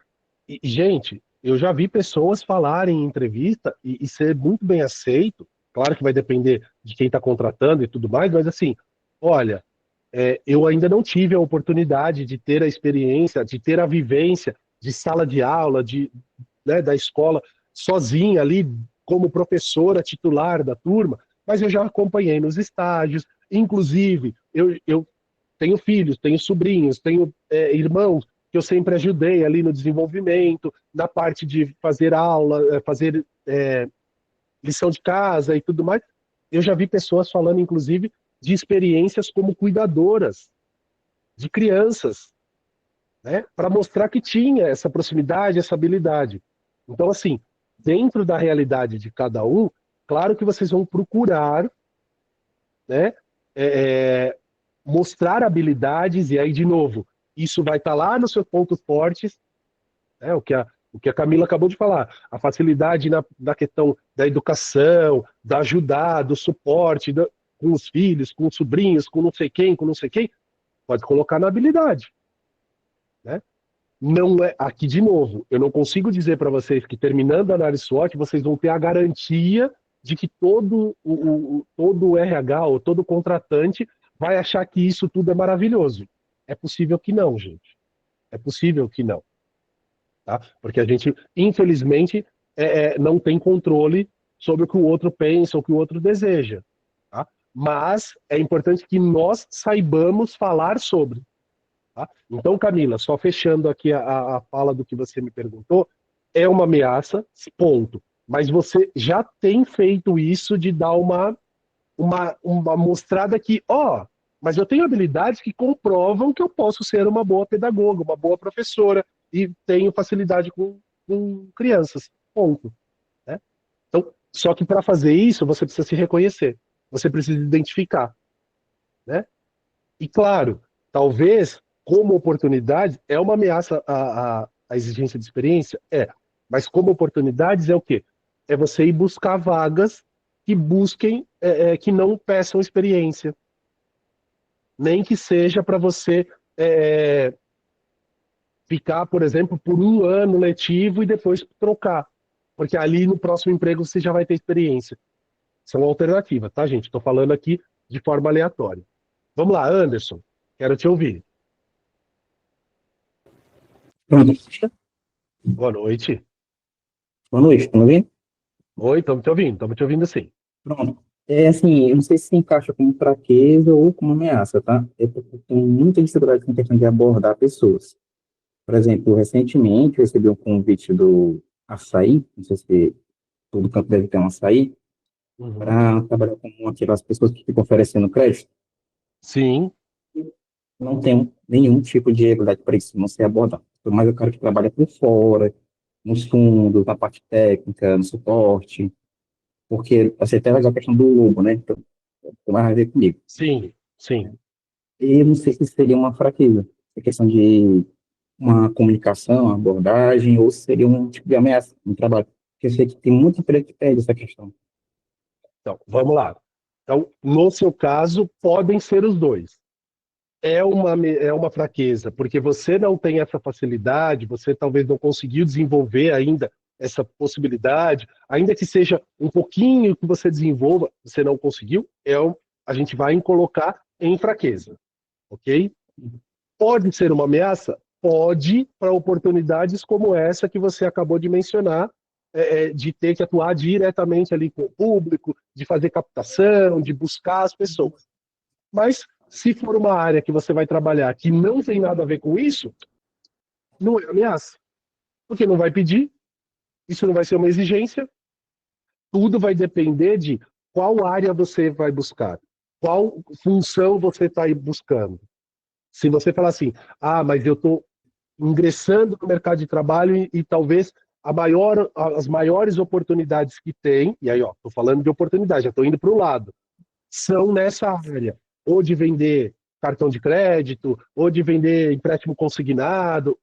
E, gente, eu já vi pessoas falarem em entrevista e ser muito bem aceito. Claro que vai depender de quem está contratando e tudo mais, mas assim, olha, eu ainda não tive a oportunidade de ter a experiência, de ter a vivência de sala de aula, né, da escola, sozinha ali, como professora titular da turma, mas eu já acompanhei nos estágios, inclusive, eu tenho filhos, tenho sobrinhos, tenho irmãos que eu sempre ajudei ali no desenvolvimento, na parte de fazer aula, fazer lição de casa e tudo mais. Eu já vi pessoas falando, inclusive, de experiências como cuidadoras de crianças, né, para mostrar que tinha essa proximidade, essa habilidade. Então, assim, dentro da realidade de cada um, claro que vocês vão procurar, né, mostrar habilidades, e aí, de novo, isso vai estar lá nos seus pontos fortes, né, o que a Camila acabou de falar, a facilidade na questão da educação, da ajudar, do suporte, com os filhos, com os sobrinhos, com não sei quem, pode colocar na habilidade. Né? Não é, aqui de novo, eu não consigo dizer para vocês que terminando a análise SWOT, vocês vão ter a garantia de que todo o RH ou todo contratante vai achar que isso tudo é maravilhoso. É possível que não, gente. É possível que não. Tá? Porque a gente, infelizmente, não tem controle sobre o que o outro pensa, ou o que o outro deseja. Tá? Mas é importante que nós saibamos falar sobre. Tá? Então, Camila, só fechando aqui a fala do que você me perguntou, é uma ameaça, ponto. Mas você já tem feito isso de dar uma mostrada que, mas eu tenho habilidades que comprovam que eu posso ser uma boa pedagoga, uma boa professora, e tenho facilidade com crianças, ponto. Né? Então, só que para fazer isso, você precisa se reconhecer, você precisa identificar. Né? E claro, talvez, como oportunidade, é uma ameaça à exigência de experiência? Mas como oportunidades é o quê? É você ir buscar vagas que busquem, que não peçam experiência. Nem que seja para você ficar, por exemplo, por um ano letivo e depois trocar. Porque ali no próximo emprego você já vai ter experiência. São alternativas, tá, gente? Estou falando aqui de forma aleatória. Vamos lá, Anderson. Quero te ouvir. Pronto. Boa noite. Boa noite, estão me ouvindo? Oi, estamos te ouvindo sim. Pronto. Assim, eu não sei se encaixa como fraqueza ou como ameaça, tá? É porque eu tenho muita dificuldade com a questão de abordar pessoas. Por exemplo, recentemente eu recebi um convite do Açaí, não sei se todo canto deve ter um Açaí, para trabalhar com aquelas pessoas que ficam oferecendo crédito. Sim. Não tenho nenhum tipo de habilidade para isso, não sei abordar. Mas eu quero que trabalhe por fora, nos fundos, na parte técnica, no suporte, porque você até a questão do lobo, né? Então, tem mais a ver comigo. Sim, sim. E eu não sei se seria uma fraqueza, a questão de uma comunicação, uma abordagem, ou se seria um tipo de ameaça no trabalho. Porque eu sei que tem muita empresa que pede essa questão. Então, vamos lá. Então, no seu caso, podem ser os dois. É uma fraqueza, porque você não tem essa facilidade, você talvez não conseguiu desenvolver ainda essa possibilidade, ainda que seja um pouquinho que você desenvolva, você não conseguiu, a gente vai colocar em fraqueza, ok? Pode ser uma ameaça? Pode, para oportunidades como essa que você acabou de mencionar, de ter que atuar diretamente ali com o público, de fazer captação, de buscar as pessoas. Mas, se for uma área que você vai trabalhar que não tem nada a ver com isso, não é ameaça. Porque não vai pedir, isso não vai ser uma exigência, tudo vai depender de qual área você vai buscar, qual função você está buscando. Se você falar assim, mas eu estou ingressando no mercado de trabalho e talvez as maiores oportunidades que tem, e aí, estou falando de oportunidade, já estou indo para o lado, são nessa área, ou de vender cartão de crédito, ou de vender empréstimo consignado.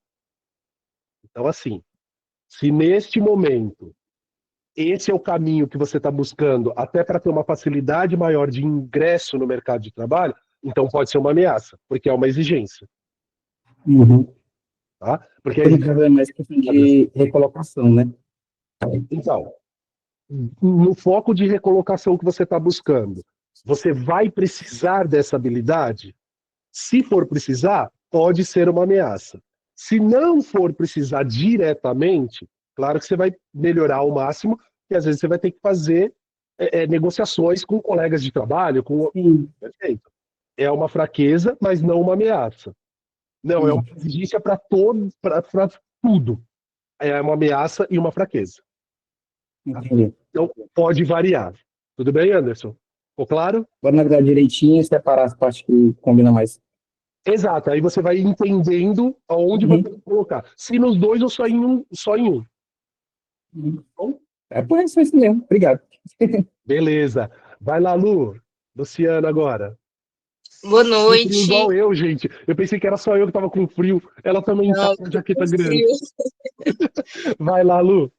Então, assim, se neste momento esse é o caminho que você está buscando, até para ter uma facilidade maior de ingresso no mercado de trabalho, então pode ser uma ameaça, porque é uma exigência. Uhum. Tá? Porque No caso é mais questão de recolocação, né? Então, no foco de recolocação que você está buscando, você vai precisar dessa habilidade? Se for precisar, pode ser uma ameaça. Se não for precisar diretamente, claro que você vai melhorar ao máximo, e às vezes você vai ter que fazer negociações com colegas de trabalho, Sim. Perfeito. É uma fraqueza, mas não uma ameaça. Não, é uma exigência para tudo. É uma ameaça e uma fraqueza. Entendi. Então, pode variar. Tudo bem, Anderson? Ficou claro? Bora analisar direitinho e separar as partes que combinam mais. Exato. Aí você vai entendendo aonde você vai colocar. Se nos dois ou só em um. Só em um. Bom, por isso mesmo. Obrigado. Beleza. Vai lá, Lu. Luciana agora. Boa Com noite. frio igual eu, gente. Eu pensei que era só eu que tava com frio. Ela também tá Não, com a jaqueta com grande. frio. Vai lá, Lu.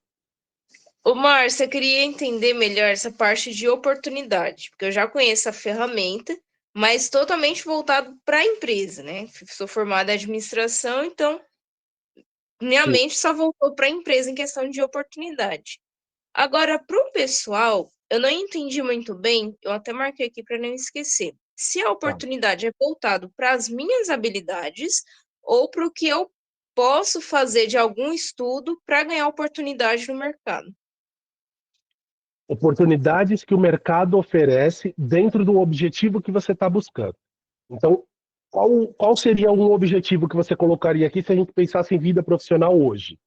Ô, Márcia, eu queria entender melhor essa parte de oportunidade, porque eu já conheço a ferramenta, mas totalmente voltado para a empresa, né? Sou formada em administração, então minha Sim. mente só voltou para a empresa em questão de oportunidade. Agora, para o pessoal, eu não entendi muito bem, eu até marquei aqui para não esquecer. Se a oportunidade é voltado para as minhas habilidades ou para o que eu posso fazer de algum estudo para ganhar oportunidade no mercado. Oportunidades que o mercado oferece dentro do objetivo que você está buscando. Então, qual seria um objetivo que você colocaria aqui se a gente pensasse em vida profissional hoje?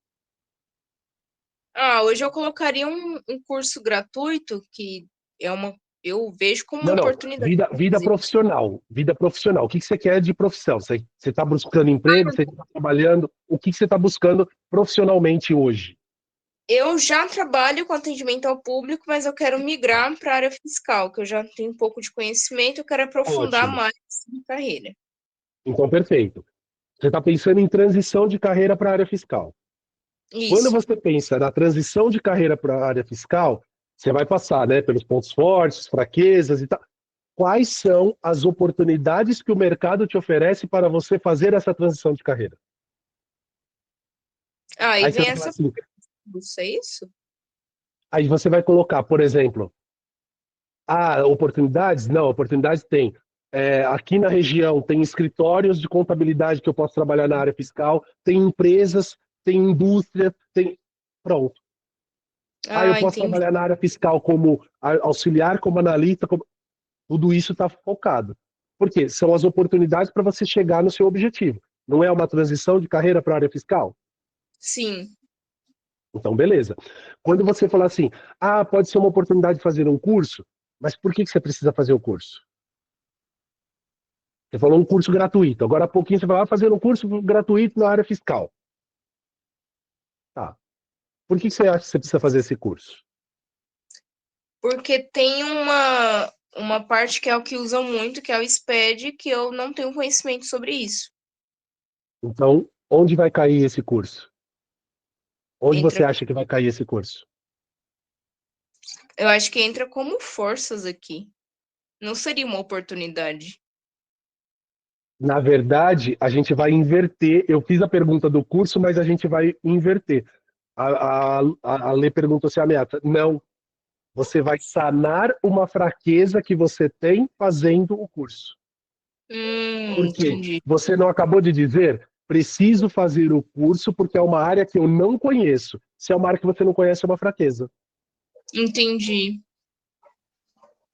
Hoje eu colocaria um curso gratuito que eu vejo como uma Não. oportunidade. Vida profissional. Vida profissional. O que você quer de profissão? Você está buscando emprego? Você está trabalhando? O que você está buscando profissionalmente hoje? Eu já trabalho com atendimento ao público, mas eu quero migrar para a área fiscal, que eu já tenho um pouco de conhecimento, eu quero aprofundar Ótimo. mais na carreira. Então, perfeito. Você está pensando em transição de carreira para a área fiscal. Quando Isso. você pensa na transição de carreira para a área fiscal, você vai passar, né, pelos pontos fortes, fraquezas e tal. Quais são as oportunidades que o mercado te oferece para você fazer essa transição de carreira? Aí Aí você vem vai falar essa assim, pergunta, é isso? aí você vai colocar, por exemplo, oportunidades? Não, oportunidades tem. Aqui na região tem escritórios de contabilidade que eu posso trabalhar na área fiscal, tem empresas, tem indústria, tem... Pronto. Eu posso Entendi. trabalhar na área fiscal como auxiliar, como analista, tudo isso está focado. Por quê? São as oportunidades para você chegar no seu objetivo. Não é uma transição de carreira para a área fiscal? Sim. Então, beleza. Quando você falar assim, pode ser uma oportunidade de fazer um curso, mas por que você precisa fazer o curso? Você falou um curso gratuito. Agora há pouquinho você vai fazer um curso gratuito na área fiscal. Tá. Por que você acha que você precisa fazer esse curso? Porque tem uma parte que é o que usam muito, que é o SPED, que eu não tenho conhecimento sobre isso. Então, onde vai cair esse curso? Onde Entra, você acha que vai cair esse curso? eu acho que entra como forças aqui. Não seria uma oportunidade. Na verdade, a gente vai inverter. Eu fiz a pergunta do curso, mas a gente vai inverter. A Lê perguntou se é ameaça. Não. Você vai sanar uma fraqueza que você tem fazendo o curso. Por quê? Entendi. Você não acabou de dizer, preciso fazer o curso porque é uma área que eu não conheço. Se é uma área que você não conhece, é uma fraqueza. Entendi.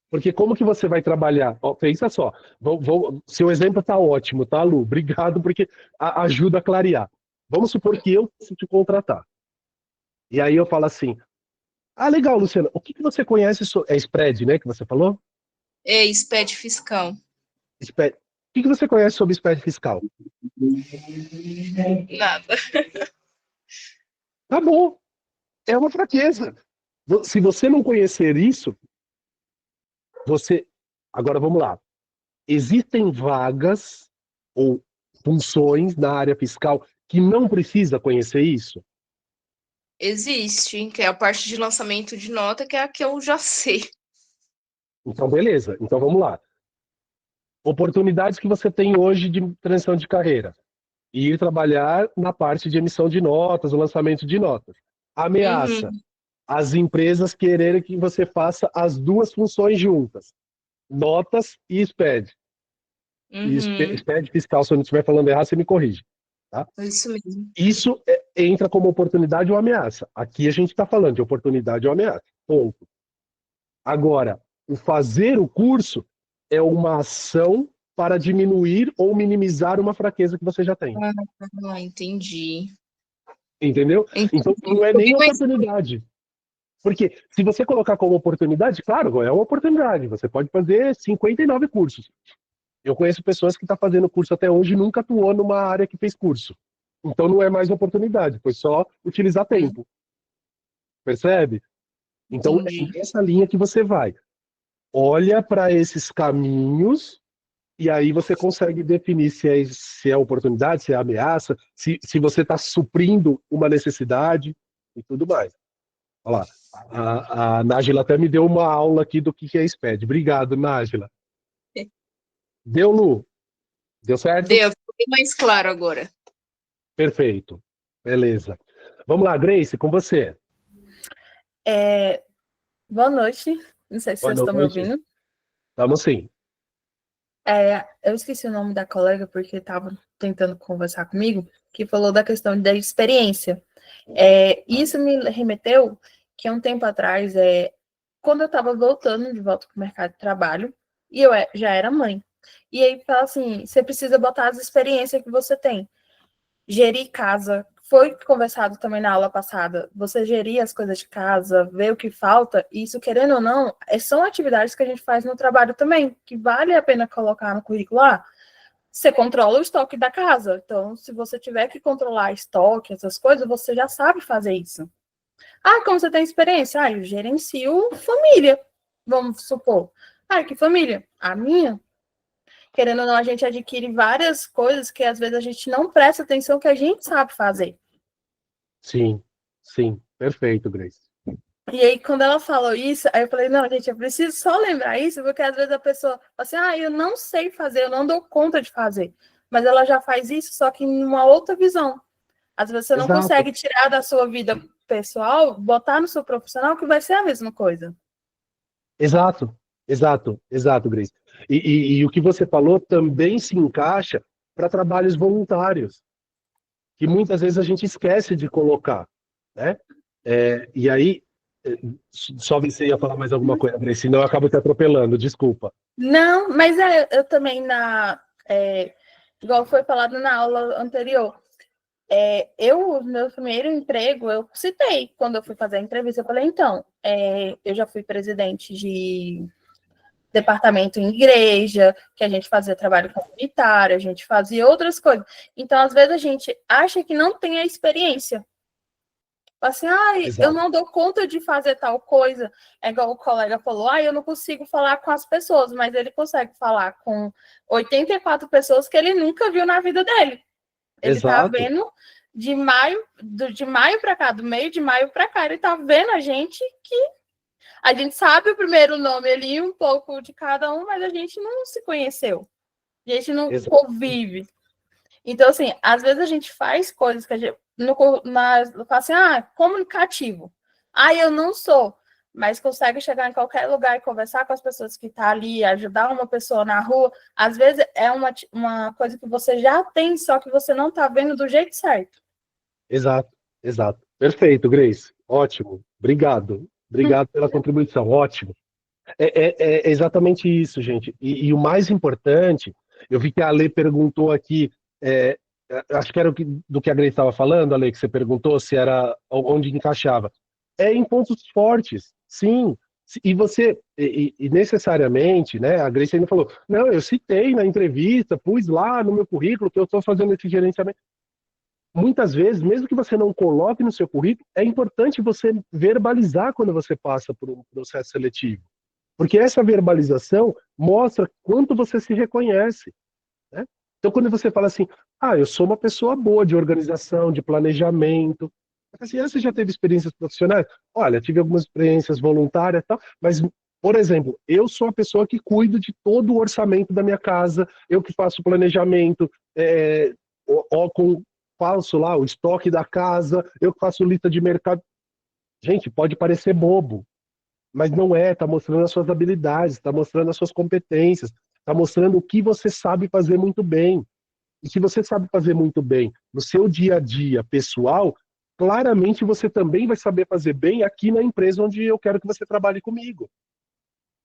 Porque como que você vai trabalhar? Ó, pensa só. Seu exemplo está ótimo, tá, Lu? Obrigado, porque ajuda a clarear. Vamos supor que eu preciso te contratar. E aí eu falo assim, legal, Luciana, o que você conhece sobre... É spread, né, que você falou? É, SPED fiscal. Spread. O que você conhece sobre spread fiscal? Nada. Tá bom. É uma fraqueza. Se você não conhecer isso, você... Agora vamos lá. Existem vagas ou funções na área fiscal que não precisa conhecer isso? Existe, que é a parte de lançamento de nota, que é a que eu já sei. Então, beleza. Então, vamos lá. Oportunidades que você tem hoje de transição de carreira. Ir trabalhar na parte de emissão de notas, o lançamento de notas. Ameaça. Uhum. As empresas quererem que você faça as duas funções juntas. Notas e SPED. E Uhum. SPED fiscal, se eu não estiver falando errado, você me corrige. Tá? Isso mesmo. Isso entra como oportunidade ou ameaça. Aqui a gente está falando de oportunidade ou ameaça. Ponto. Agora, o fazer o curso é uma ação para diminuir ou minimizar uma fraqueza que você já tem. Entendi. Entendeu? Então, não é nem oportunidade. Porque se você colocar como oportunidade, claro, é uma oportunidade. Você pode fazer 59 cursos. Eu conheço pessoas que estão fazendo curso até hoje e nunca atuou numa área que fez curso. Então não é mais oportunidade, foi só utilizar tempo. Percebe? Então Entendi. é essa linha que você vai. Olha para esses caminhos e aí você consegue definir se é oportunidade, se é ameaça, se você está suprindo uma necessidade e tudo mais. Olha lá, a Nájila até me deu uma aula aqui do que é SPED. Obrigado, Nájila. Deu, Lu? Deu certo? Deu, ficou bem mais claro agora. Perfeito. Beleza. Vamos lá, Grace, com você. Boa noite. Não sei se Boa vocês estão me noite. ouvindo. Estamos sim. Eu esqueci o nome da colega porque estava tentando conversar comigo, que falou da questão da experiência. Isso me remeteu que há um tempo atrás, quando eu estava voltando de volta para o mercado de trabalho, e eu já era mãe. E aí fala assim, você precisa botar as experiências que você tem. Gerir casa, foi conversado também na aula passada, você gerir as coisas de casa, ver o que falta, e isso, querendo ou não, são atividades que a gente faz no trabalho também, que vale a pena colocar no currículo. Você controla o estoque da casa, então se você tiver que controlar estoque, essas coisas, você já sabe fazer isso. Como você tem experiência? Eu gerencio família, vamos supor. Que família? A minha. Querendo ou não, a gente adquire várias coisas que às vezes a gente não presta atenção que a gente sabe fazer. Sim, sim. Perfeito, Grace. E aí, quando ela falou isso, aí eu falei, não, gente, eu preciso só lembrar isso, porque às vezes a pessoa fala assim, eu não sei fazer, eu não dou conta de fazer. Mas ela já faz isso, só que em uma outra visão. Às vezes você não consegue tirar da sua vida pessoal, botar no seu profissional, que vai ser a mesma coisa. Exato, Grace. E o que você falou também se encaixa para trabalhos voluntários, que muitas vezes a gente esquece de colocar, né? E aí, só você ia falar mais alguma coisa, Grace, senão eu acabo te atropelando, desculpa. Não, mas eu também, igual foi falado na aula anterior, o meu primeiro emprego, eu citei, quando eu fui fazer a entrevista, eu falei, então, eu já fui presidente de departamento em igreja, que a gente fazia trabalho comunitário, a gente fazia outras coisas. Então, às vezes, a gente acha que não tem a experiência. Assim, eu não dou conta de fazer tal coisa. É igual o colega falou, eu não consigo falar com as pessoas, mas ele consegue falar com 84 pessoas que ele nunca viu na vida dele. Ele está vendo de maio para cá, do meio de maio para cá, ele está vendo a gente que a gente sabe o primeiro nome ali, um pouco de cada um, mas a gente não se conheceu. A gente não convive. Então, assim, às vezes a gente faz coisas que fala assim, comunicativo. Eu não sou, mas consegue chegar em qualquer lugar e conversar com as pessoas que estão ali, ajudar uma pessoa na rua. Às vezes é uma coisa que você já tem, só que você não está vendo do jeito certo. Exato, exato. Perfeito, Grace. Ótimo. Obrigado. Obrigado pela contribuição. Ótimo. É exatamente isso, gente. E o mais importante, eu vi que a Ale perguntou aqui, acho que era do que a Grace estava falando, Ale, que você perguntou se era onde encaixava. É em pontos fortes, sim. E você, e necessariamente, né, a Grace ainda falou, não, eu citei na entrevista, pus lá no meu currículo que eu estou fazendo esse gerenciamento. Muitas vezes, mesmo que você não coloque no seu currículo, é importante você verbalizar quando você passa por um processo seletivo. Porque essa verbalização mostra quanto você se reconhece, né? Então, quando você fala assim, eu sou uma pessoa boa de organização, de planejamento, assim, você já teve experiências profissionais? Olha, tive algumas experiências voluntárias e tal, mas, por exemplo, eu sou a pessoa que cuido de todo o orçamento da minha casa, eu que faço planejamento, faço lá o estoque da casa, eu que faço lista de mercado. Gente, pode parecer bobo, mas não é, está mostrando as suas habilidades, está mostrando as suas competências, está mostrando o que você sabe fazer muito bem. E se você sabe fazer muito bem no seu dia a dia pessoal, claramente você também vai saber fazer bem aqui na empresa onde eu quero que você trabalhe comigo.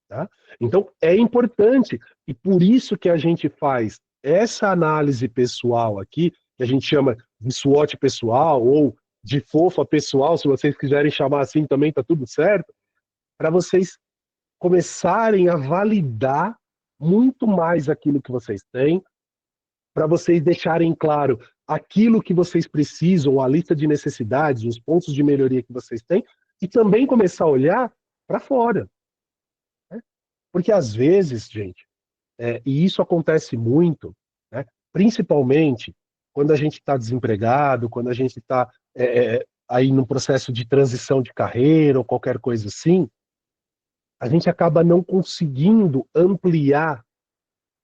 Tá? Então, é importante, e por isso que a gente faz essa análise pessoal aqui, que a gente chama de SWOT pessoal, ou de fofa pessoal, se vocês quiserem chamar assim também, tá tudo certo, para vocês começarem a validar muito mais aquilo que vocês têm, para vocês deixarem claro aquilo que vocês precisam, a lista de necessidades, os pontos de melhoria que vocês têm, e também começar a olhar para fora. Né? Porque às vezes, gente, e isso acontece muito, né? Principalmente quando a gente está desempregado, quando a gente está aí no processo de transição de carreira ou qualquer coisa assim, a gente acaba não conseguindo ampliar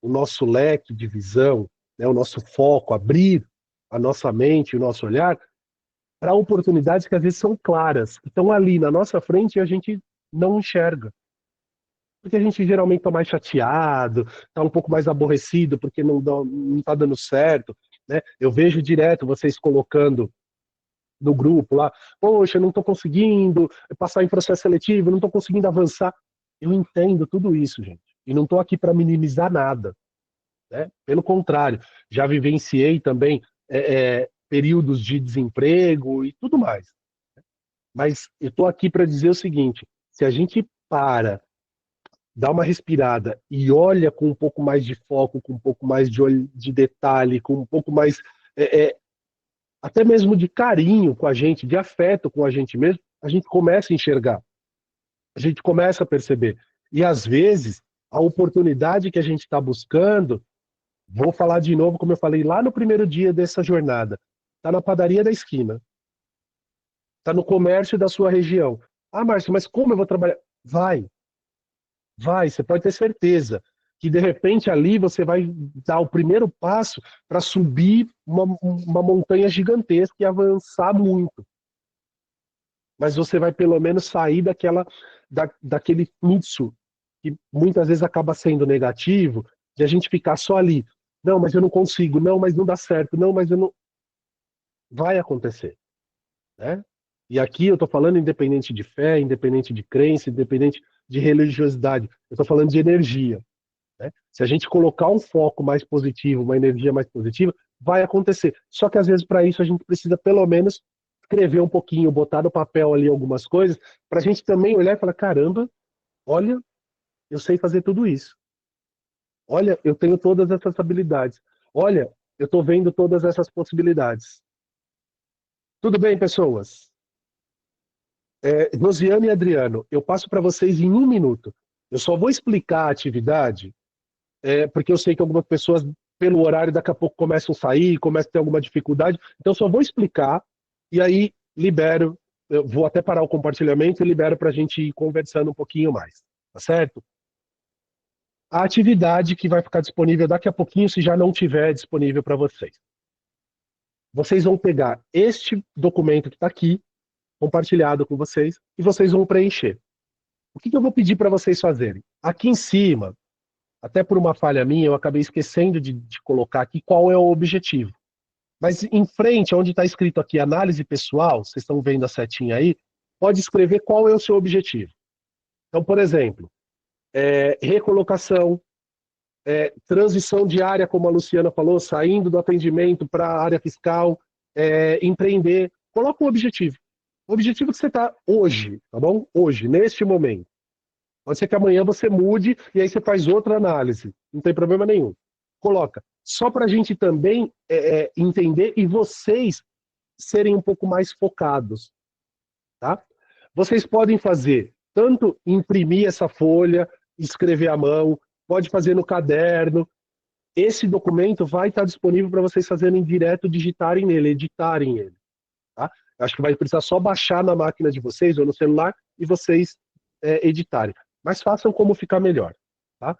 o nosso leque de visão, né, o nosso foco, abrir a nossa mente, o nosso olhar para oportunidades que às vezes são claras, que estão ali na nossa frente e a gente não enxerga. Porque a gente geralmente está mais chateado, está um pouco mais aborrecido porque não está dando certo. Né? Eu vejo direto vocês colocando no grupo lá, poxa, não estou conseguindo passar em processo seletivo, não estou conseguindo avançar. Eu entendo tudo isso, gente. E não estou aqui para minimizar nada. Né? Pelo contrário, já vivenciei também períodos de desemprego e tudo mais. Mas eu estou aqui para dizer o seguinte, se a gente dá uma respirada e olha com um pouco mais de foco, com um pouco mais de detalhe, com um pouco mais até mesmo de carinho com a gente, de afeto com a gente mesmo, a gente começa a enxergar, a gente começa a perceber. E às vezes, a oportunidade que a gente está buscando, vou falar de novo, como eu falei lá no primeiro dia dessa jornada, está na padaria da esquina, está no comércio da sua região. Márcio, mas como eu vou trabalhar? Vai, você pode ter certeza que de repente ali você vai dar o primeiro passo para subir uma montanha gigantesca e avançar muito. Mas você vai pelo menos sair daquele fluxo que muitas vezes acaba sendo negativo, de a gente ficar só ali. Não, mas eu não consigo. Não, mas não dá certo. Não, mas eu não... Vai acontecer. Né? E aqui eu estou falando independente de fé, independente de crença, independente de religiosidade. Eu estou falando de energia. Né? Se a gente colocar um foco mais positivo, uma energia mais positiva, vai acontecer. Só que às vezes para isso a gente precisa pelo menos escrever um pouquinho, botar no papel ali algumas coisas, para a gente também olhar e falar, caramba, olha, eu sei fazer tudo isso. Olha, eu tenho todas essas habilidades. Olha, eu estou vendo todas essas possibilidades. Tudo bem, pessoas? Rosiane e Adriano, eu passo para vocês em 1 minuto. Eu só vou explicar a atividade, porque eu sei que algumas pessoas, pelo horário, daqui a pouco começam a sair, começam a ter alguma dificuldade. Então, eu só vou explicar e aí libero. Eu vou até parar o compartilhamento e libero para a gente ir conversando um pouquinho mais. Tá certo? A atividade que vai ficar disponível daqui a pouquinho, se já não tiver disponível para vocês. vocês vão pegar este documento que está aqui, compartilhado com vocês, e vocês vão preencher. O que eu vou pedir para vocês fazerem? Aqui em cima, até por uma falha minha, eu acabei esquecendo de colocar aqui qual é o objetivo. Mas em frente, onde está escrito aqui análise pessoal, vocês estão vendo a setinha aí, pode escrever qual é o seu objetivo. Então, por exemplo, recolocação, transição de área, como a Luciana falou, saindo do atendimento para a área fiscal, empreender. Coloca um objetivo. O objetivo que você está hoje, tá bom? Hoje, neste momento. Pode ser que amanhã você mude e aí você faz outra análise. Não tem problema nenhum. Coloca. Só para a gente também entender e vocês serem um pouco mais focados. Tá? Vocês podem fazer, tanto imprimir essa folha, escrever à mão, pode fazer no caderno. Esse documento vai estar disponível para vocês fazerem direto, digitarem nele, editarem ele. Tá? Acho que vai precisar só baixar na máquina de vocês ou no celular e vocês editarem. Mas façam como ficar melhor. Tá?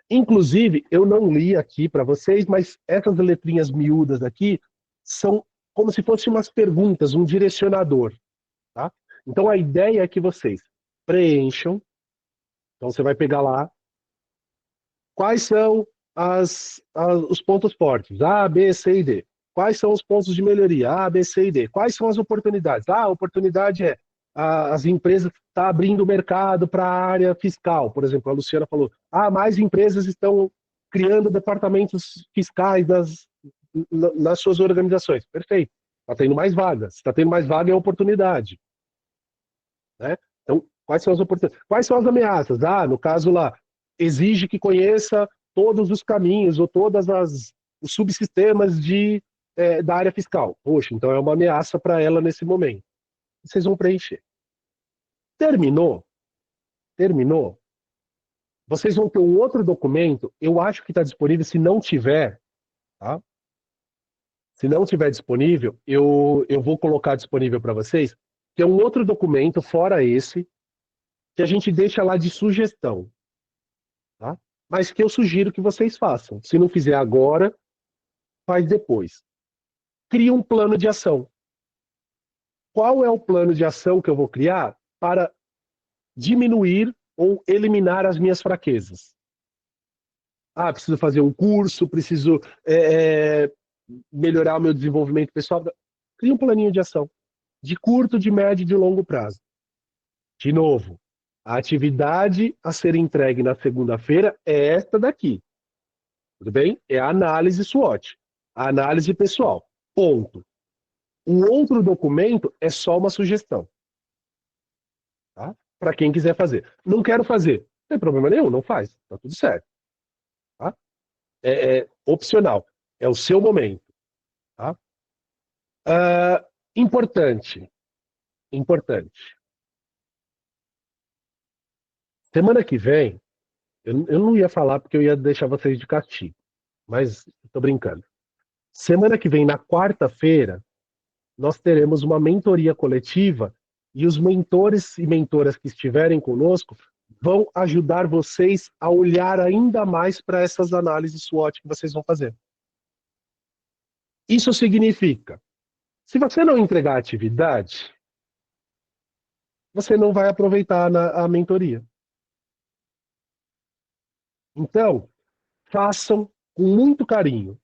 Inclusive, eu não li aqui para vocês, mas essas letrinhas miúdas aqui são como se fossem umas perguntas, um direcionador. Tá? Então, a ideia é que vocês preencham. Então, você vai pegar lá quais são os pontos fortes, A, B, C e D. Quais são os pontos de melhoria, A, B, C e D. Quais são as oportunidades? A oportunidade é as empresas estão abrindo o mercado para a área fiscal. Por exemplo, a Luciana falou, mais empresas estão criando departamentos fiscais nas suas organizações. Perfeito. Está tendo mais vagas. Se está tendo mais vaga, é oportunidade. Né? Então, quais são as oportunidades? Quais são as ameaças? No caso lá, exige que conheça todos os caminhos ou todos os subsistemas da área fiscal. Poxa, então é uma ameaça para ela nesse momento. Vocês vão preencher. Terminou? Vocês vão ter um outro documento, eu acho que está disponível, se não tiver, tá? Se não tiver disponível, eu vou colocar disponível para vocês, que é um outro documento, fora esse, que a gente deixa lá de sugestão. Tá? Mas que eu sugiro que vocês façam. Se não fizer agora, faz depois. Cria um plano de ação. Qual é o plano de ação que eu vou criar para diminuir ou eliminar as minhas fraquezas? Preciso fazer um curso, preciso melhorar o meu desenvolvimento pessoal. Cria um planinho de ação. De curto, de médio e de longo prazo. De novo, a atividade a ser entregue na segunda-feira é esta daqui. Tudo bem? É a análise SWOT. A análise pessoal. Ponto. O outro documento é só uma sugestão. Tá? Para quem quiser fazer. Não quero fazer. Não tem problema nenhum, não faz. Tá tudo certo. Tá? É opcional. É o seu momento. Tá? Importante. Semana que vem, eu não ia falar porque eu ia deixar vocês de castigo, mas estou brincando. Semana que vem, na quarta-feira, nós teremos uma mentoria coletiva e os mentores e mentoras que estiverem conosco vão ajudar vocês a olhar ainda mais para essas análises SWOT que vocês vão fazer. Isso significa, se você não entregar a atividade, você não vai aproveitar a mentoria. Então, façam com muito carinho.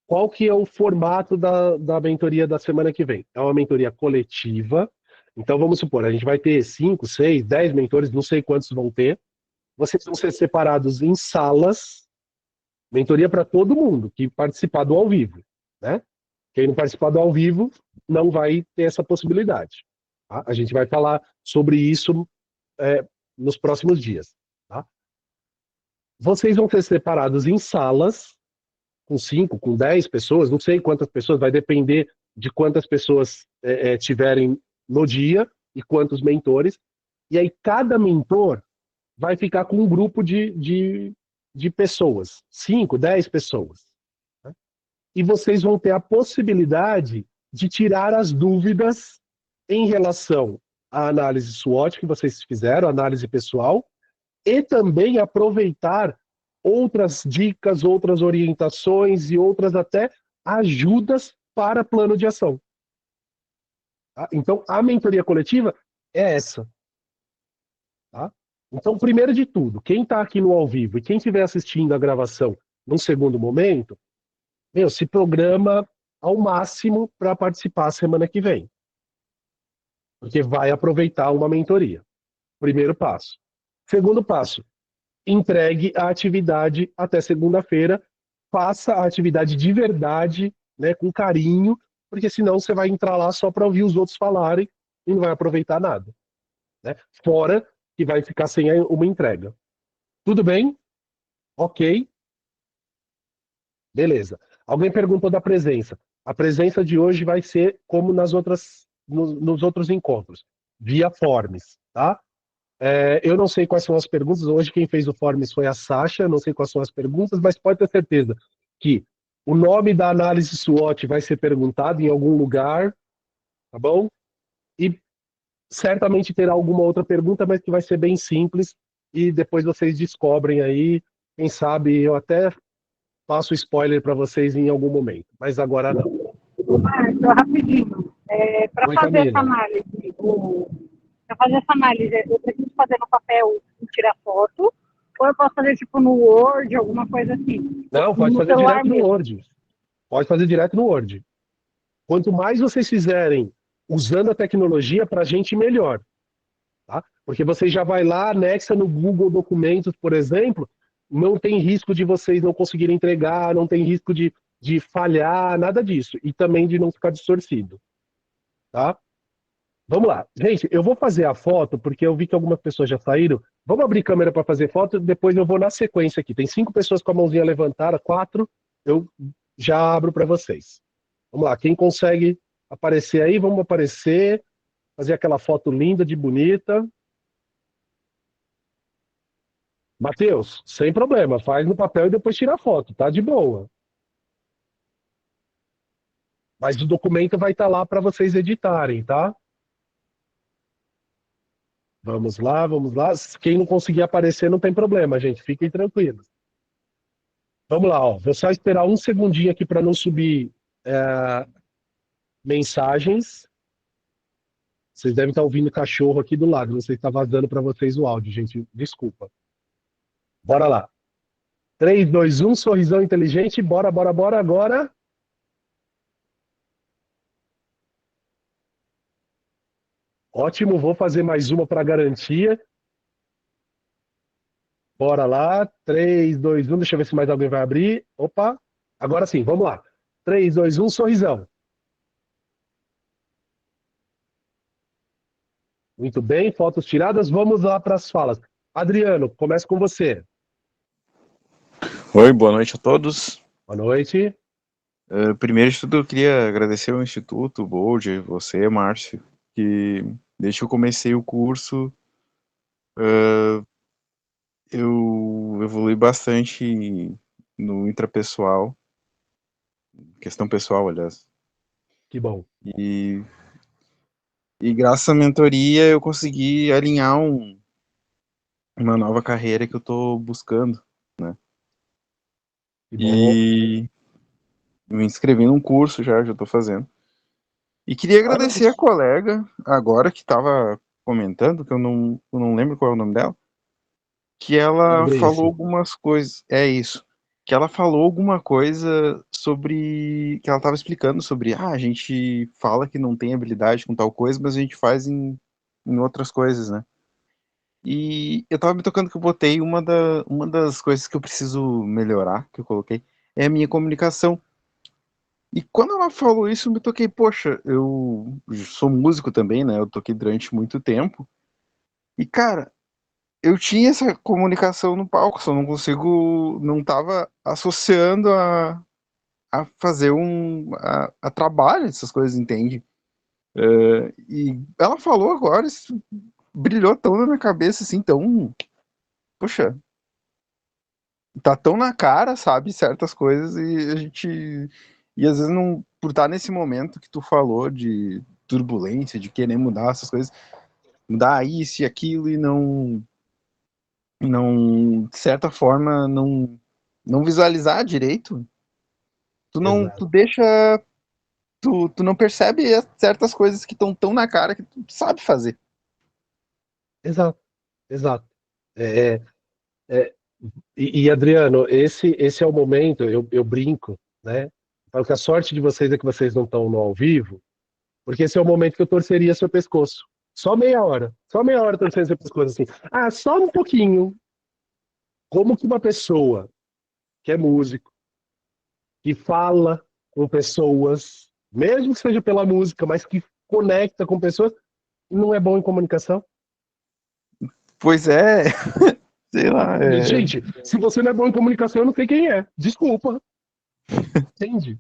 Qual que é o formato da mentoria da semana que vem? É uma mentoria coletiva. Então, vamos supor, a gente vai ter 5, 6, 10 mentores, não sei quantos vão ter. Vocês vão ser separados em salas. Mentoria para todo mundo que participar do ao vivo. Né? Quem não participar do ao vivo não vai ter essa possibilidade. Tá? A gente vai falar sobre isso nos próximos dias. Tá? Vocês vão ser separados em salas, com 5, com 10 pessoas, não sei quantas pessoas, vai depender de quantas pessoas tiverem no dia e quantos mentores. E aí cada mentor vai ficar com um grupo de pessoas, 5, 10 pessoas. Né? E vocês vão ter a possibilidade de tirar as dúvidas em relação à análise SWOT que vocês fizeram, análise pessoal, e também aproveitar outras dicas, outras orientações e outras até ajudas para plano de ação. Tá? Então, a mentoria coletiva é essa. Tá? Então, primeiro de tudo, quem está aqui no ao vivo e quem estiver assistindo a gravação num segundo momento, se programa ao máximo para participar semana que vem. Porque vai aproveitar uma mentoria. Primeiro passo. Segundo passo, entregue a atividade até segunda-feira, faça a atividade de verdade, né, com carinho, porque senão você vai entrar lá só para ouvir os outros falarem e não vai aproveitar nada. Né? Fora que vai ficar sem uma entrega. Tudo bem? Ok? Beleza. Alguém perguntou da presença. A presença de hoje vai ser como nos outros encontros, via Forms, tá? Eu não sei quais são as perguntas. Hoje quem fez o Forms foi a Sasha, não sei quais são as perguntas, mas pode ter certeza que o nome da análise SWOT vai ser perguntado em algum lugar, tá bom? E certamente terá alguma outra pergunta, mas que vai ser bem simples, e depois vocês descobrem aí, quem sabe eu até passo spoiler para vocês em algum momento, mas agora não. Marco, rapidinho. Para Oi, fazer essa Camila. análise, eu preciso fazer no papel e tirar foto, ou eu posso fazer tipo no Word, alguma coisa assim? Não, pode No fazer celular direto no mesmo. Word. Pode fazer direto no Word. Quanto mais vocês fizerem usando a tecnologia, para a gente melhor. Tá? Porque você já vai lá, anexa no Google Documentos, por exemplo, não tem risco de vocês não conseguirem entregar, não tem risco de falhar, nada disso. E também de não ficar distorcido. Tá? Vamos lá. Gente, eu vou fazer a foto, porque eu vi que algumas pessoas já saíram. Vamos abrir câmera para fazer foto, depois eu vou na sequência aqui. Tem 5 pessoas com a mãozinha levantada, 4, eu já abro para vocês. Vamos lá, quem consegue aparecer aí, vamos aparecer, fazer aquela foto linda, de bonita. Matheus, sem problema, faz no papel e depois tira a foto, tá de boa. Mas o documento vai estar lá para vocês editarem, tá? Vamos lá, vamos lá. Quem não conseguir aparecer não tem problema, gente, fiquem tranquilos. Vamos lá, ó. Vou só esperar um segundinho aqui para não subir mensagens. Vocês devem estar ouvindo cachorro aqui do lado, não sei se está vazando para vocês o áudio, gente, desculpa. Bora lá. 3, 2, 1, sorrisão inteligente, bora, bora, bora, agora. Ótimo, vou fazer mais uma para garantia. Bora lá. 3, 2, 1, deixa eu ver se mais alguém vai abrir. Opa, agora sim, vamos lá. 3, 2, 1, sorrisão. Muito bem, fotos tiradas, vamos lá para as falas. Adriano, começa com você. Oi, boa noite a todos. Boa noite. Primeiro de tudo, eu queria agradecer ao Instituto Bold, você, Márcio, que desde que eu comecei o curso, eu evolui bastante no intrapessoal, questão pessoal, aliás. Que bom. E graças à mentoria eu consegui alinhar uma nova carreira que eu estou buscando, né? Que bom. E me inscrevi num curso já estou fazendo. E queria agradecer a colega, agora que estava comentando, que eu não lembro qual é o nome dela, que ela falou algumas coisas, que ela falou alguma coisa sobre, que ela estava explicando sobre, a gente fala que não tem habilidade com tal coisa, mas a gente faz em outras coisas, né? E eu estava me tocando que eu botei uma das coisas que eu preciso melhorar, que eu coloquei, é a minha comunicação. E quando ela falou isso, eu me toquei, poxa, eu sou músico também, né? Eu toquei durante muito tempo. E, cara, eu tinha essa comunicação no palco, só não tava associando a fazer a trabalho, essas coisas, entende? E ela falou agora, isso brilhou tão na minha cabeça, assim, tão... Poxa, tá tão na cara, sabe, certas coisas, e a gente... E às vezes, não, por estar nesse momento que tu falou de turbulência, de querer mudar essas coisas, mudar isso e aquilo e não de certa forma, não visualizar direito, tu Exato. tu deixa tu não percebe certas coisas que estão tão na cara que tu sabe fazer. Exato, exato. É, é, Adriano, esse é o momento, eu brinco, né? Falo que a sorte de vocês é que vocês não estão no ao vivo, porque esse é o momento que eu torceria seu pescoço. Só meia hora torcendo seu pescoço assim. Ah, só um pouquinho. Como que uma pessoa que é músico, que fala com pessoas, mesmo que seja pela música, mas que conecta com pessoas, não é bom em comunicação? Pois é, sei lá. Gente, se você não é bom em comunicação, eu não sei quem é. Desculpa. Entende?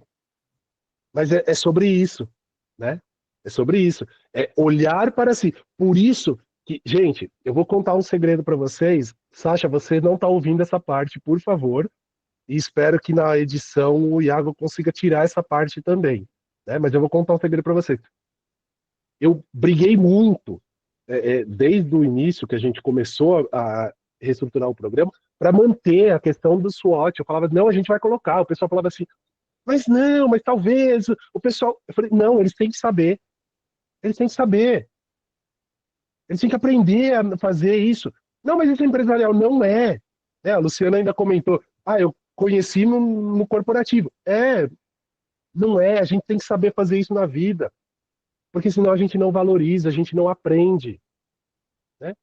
Mas é sobre isso, né? É sobre isso. É olhar para si. Por isso que, gente, eu vou contar um segredo para vocês. Sasha, você não está ouvindo essa parte, por favor. E espero que na edição o Iago consiga tirar essa parte também, né? Mas eu vou contar um segredo para vocês. Eu briguei muito, desde o início que a gente começou a reestruturar o programa, para manter a questão do SWOT. Eu falava, não, a gente vai colocar. O pessoal falava assim, mas não, mas talvez. O pessoal. Eu falei, não, eles têm que saber. Eles têm que saber. Eles têm que aprender a fazer isso. Não, mas isso é empresarial. Não é. A Luciana ainda comentou, eu conheci no corporativo. Não é. A gente tem que saber fazer isso na vida. Porque senão a gente não valoriza, a gente não aprende. Né?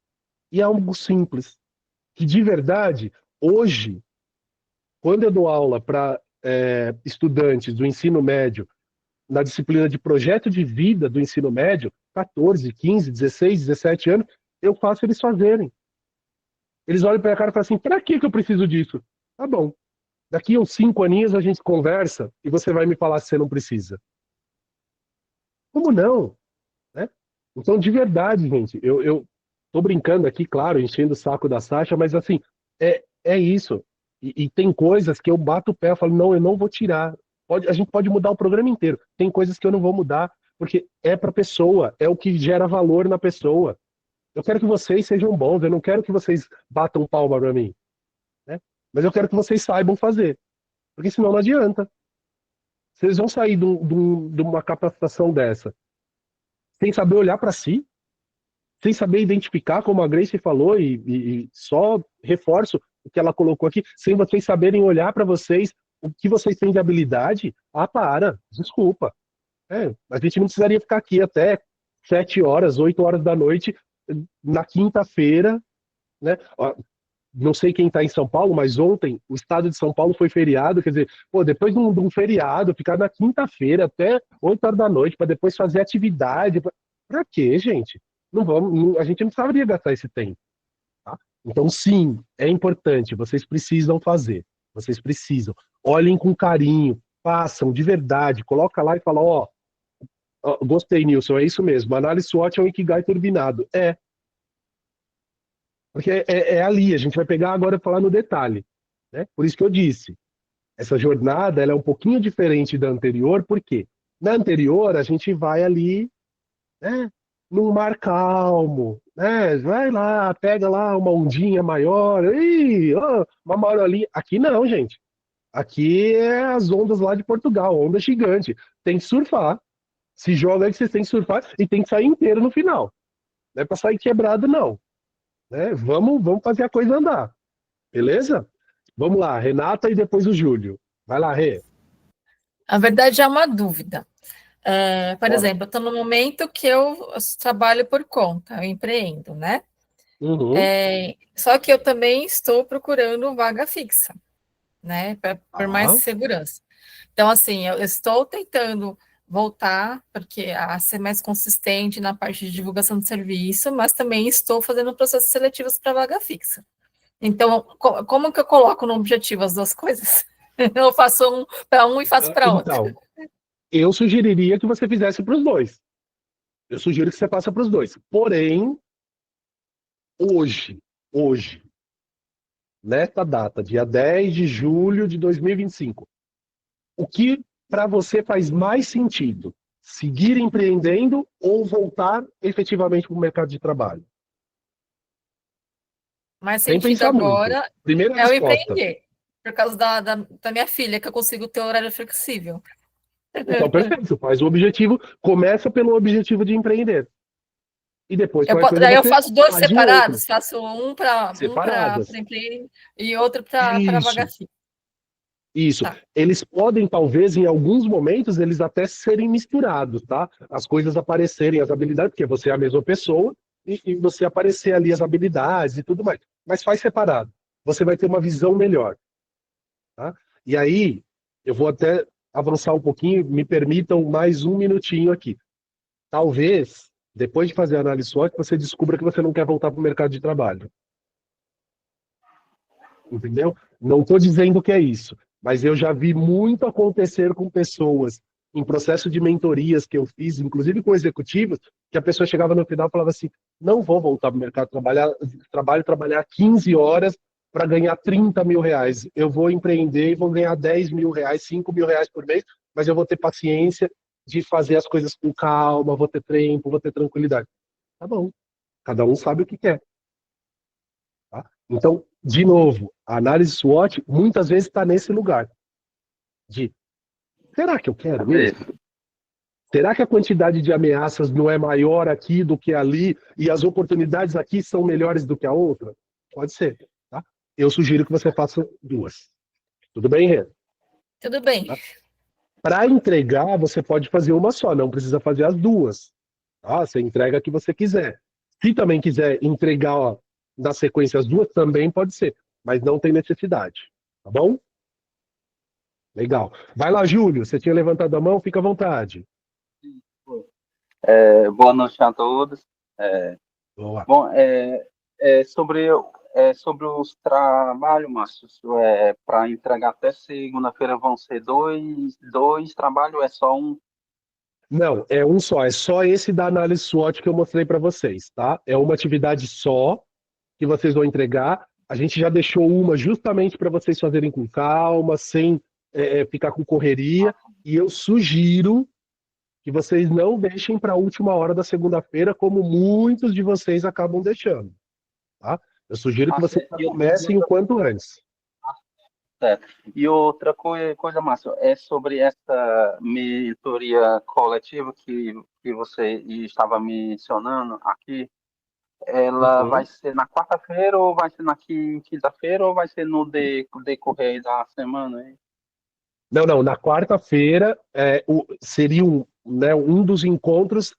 E é algo simples. Que de verdade, hoje, quando eu dou aula para estudantes do ensino médio, na disciplina de projeto de vida do ensino médio, 14, 15, 16, 17 anos, eu faço eles fazerem. Eles olham para a cara e falam assim, para que eu preciso disso? Tá bom. Daqui a uns 5 aninhos a gente conversa e você vai me falar se você não precisa. Como não? Né? Então, de verdade, gente, eu tô brincando aqui, claro, enchendo o saco da Sasha, mas assim, é isso. E tem coisas que eu bato o pé e falo, não, eu não vou tirar. A gente pode mudar o programa inteiro. Tem coisas que eu não vou mudar, porque é para a pessoa, é o que gera valor na pessoa. Eu quero que vocês sejam bons, eu não quero que vocês batam palma para mim. Né? Mas eu quero que vocês saibam fazer. Porque senão não adianta. Vocês vão sair de uma capacitação dessa sem saber olhar para si, sem saber identificar, como a Grace falou, e só reforço o que ela colocou aqui, sem vocês saberem olhar para vocês, o que vocês têm de habilidade. Desculpa. A gente não precisaria ficar aqui até 7 horas, 8 horas da noite, na quinta-feira, né? Não sei quem está em São Paulo, mas ontem o estado de São Paulo foi feriado, quer dizer, depois de um feriado, ficar na quinta-feira até 8 horas da noite, para depois fazer atividade. Para quê, gente? A gente não precisaria gastar esse tempo. Tá? Então, sim, é importante, vocês precisam fazer. Vocês precisam. Olhem com carinho, façam de verdade, coloca lá e fala, gostei, Nilson, é isso mesmo, análise SWOT é um Ikigai turbinado. Porque é ali, a gente vai pegar agora e falar no detalhe. Né? Por isso que eu disse, essa jornada ela é um pouquinho diferente da anterior, porque na anterior a gente vai ali, né, num mar calmo, né? Vai lá, pega lá uma ondinha maior, uma marolinha. Aqui não, gente. Aqui é as ondas lá de Portugal, onda gigante. Tem que surfar. Se joga aí que vocês têm que surfar e tem que sair inteiro no final. Não é para sair quebrado, não. Né? Vamos fazer a coisa andar. Beleza? Vamos lá, Renata e depois o Júlio. Vai lá, Rê. A verdade é uma dúvida. Por exemplo, eu estou no momento que eu trabalho por conta, eu empreendo, né? Uhum. Só que eu também estou procurando vaga fixa, né? Por mais segurança. Então, assim, eu estou tentando voltar, porque a ser mais consistente na parte de divulgação de serviço, mas também estou fazendo processos seletivos para vaga fixa. Então, como que eu coloco no objetivo as duas coisas? Eu faço um para um e faço para outro. Então, eu sugeriria que você fizesse para os dois. Eu sugiro que você faça para os dois. Porém, hoje, nesta data, dia 10 de julho de 2025, o que para você faz mais sentido? Seguir empreendendo ou voltar efetivamente para o mercado de trabalho? Mais Sem sentido pensar agora muito. Primeira é o resposta. empreender. Por causa da minha filha, que eu consigo ter horário flexível. Então, perfeito. Faz o objetivo, começa pelo objetivo de empreender. E depois, qualquer coisa, Daí eu você faço dois faz de separados, outro. faço um para Separadas. empreender e outro para Isso. Vagafi. Isso. Tá. Eles podem, talvez, em alguns momentos, eles até serem misturados, tá? As coisas aparecerem, as habilidades, porque você é a mesma pessoa, e você aparecer ali as habilidades e tudo mais. Mas faz separado. Você vai ter uma visão melhor. Tá? E aí, eu vou até avançar um pouquinho, me permitam mais um minutinho aqui. Talvez, depois de fazer a análise SWOT, você descubra que você não quer voltar para o mercado de trabalho. Entendeu? Não estou dizendo que é isso, mas eu já vi muito acontecer com pessoas em processo de mentorias que eu fiz, inclusive com executivos, que a pessoa chegava no final e falava assim, não vou voltar para o mercado de trabalhar 15 horas para ganhar 30 mil reais. Eu vou empreender e vou ganhar 10 mil reais, 5 mil reais por mês, mas eu vou ter paciência de fazer as coisas com calma, vou ter tempo, vou ter tranquilidade. Tá bom. Cada um sabe o que quer. Tá? Então, de novo, a análise SWOT muitas vezes está nesse lugar de, será que eu quero mesmo? Será que a quantidade de ameaças não é maior aqui do que ali e as oportunidades aqui são melhores do que a outra? Pode ser. Tá? Eu sugiro que você faça duas. Tudo bem, Rê? Tudo bem. Tá? Para entregar, você pode fazer uma só, não precisa fazer as duas. Tá? Você entrega a que você quiser. Se também quiser entregar na sequência as duas, também pode ser, mas não tem necessidade. Tá bom? Legal. Vai lá, Júlio, você tinha levantado a mão, fica à vontade. Boa noite a todos. Boa. Bom, sobre os trabalhos, Márcio, para entregar até segunda-feira vão ser dois trabalhos, é só um? Não, é um só. É só esse da análise SWOT que eu mostrei para vocês, tá? É uma atividade só que vocês vão entregar. A gente já deixou uma justamente para vocês fazerem com calma, sem ficar com correria. E eu sugiro que vocês não deixem para a última hora da segunda-feira, como muitos de vocês acabam deixando. Tá? Eu sugiro que vocês comecem o quanto antes. Certo. E outra coisa, Márcio, é sobre essa mentoria coletiva que você estava mencionando aqui. Ela vai ser na quarta-feira, ou vai ser na quinta-feira, ou vai ser no decorrer da semana? Hein? Não. Na quarta-feira seria um dos encontros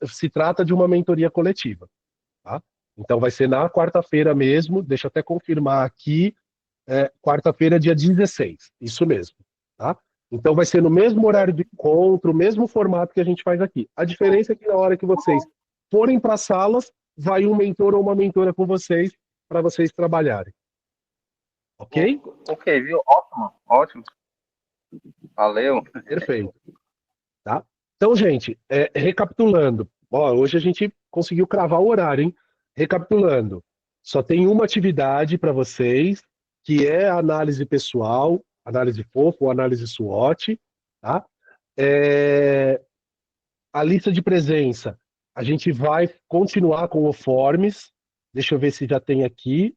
se trata de uma mentoria coletiva. Tá? Então vai ser na quarta-feira mesmo, deixa eu até confirmar aqui, quarta-feira, dia 16, isso mesmo. Tá? Então vai ser no mesmo horário de encontro, o mesmo formato que a gente faz aqui. A diferença é que na hora que vocês forem para as salas, vai um mentor ou uma mentora com vocês, para vocês trabalharem. Ok? Ok, viu? Ótimo. Valeu. Perfeito. Tá? Então, gente, recapitulando. Hoje a gente conseguiu cravar o horário, hein? Recapitulando. Só tem uma atividade para vocês, que é a análise pessoal, análise FOFO ou análise SWOT. Tá? A lista de presença, a gente vai continuar com o Forms. Deixa eu ver se já tem aqui.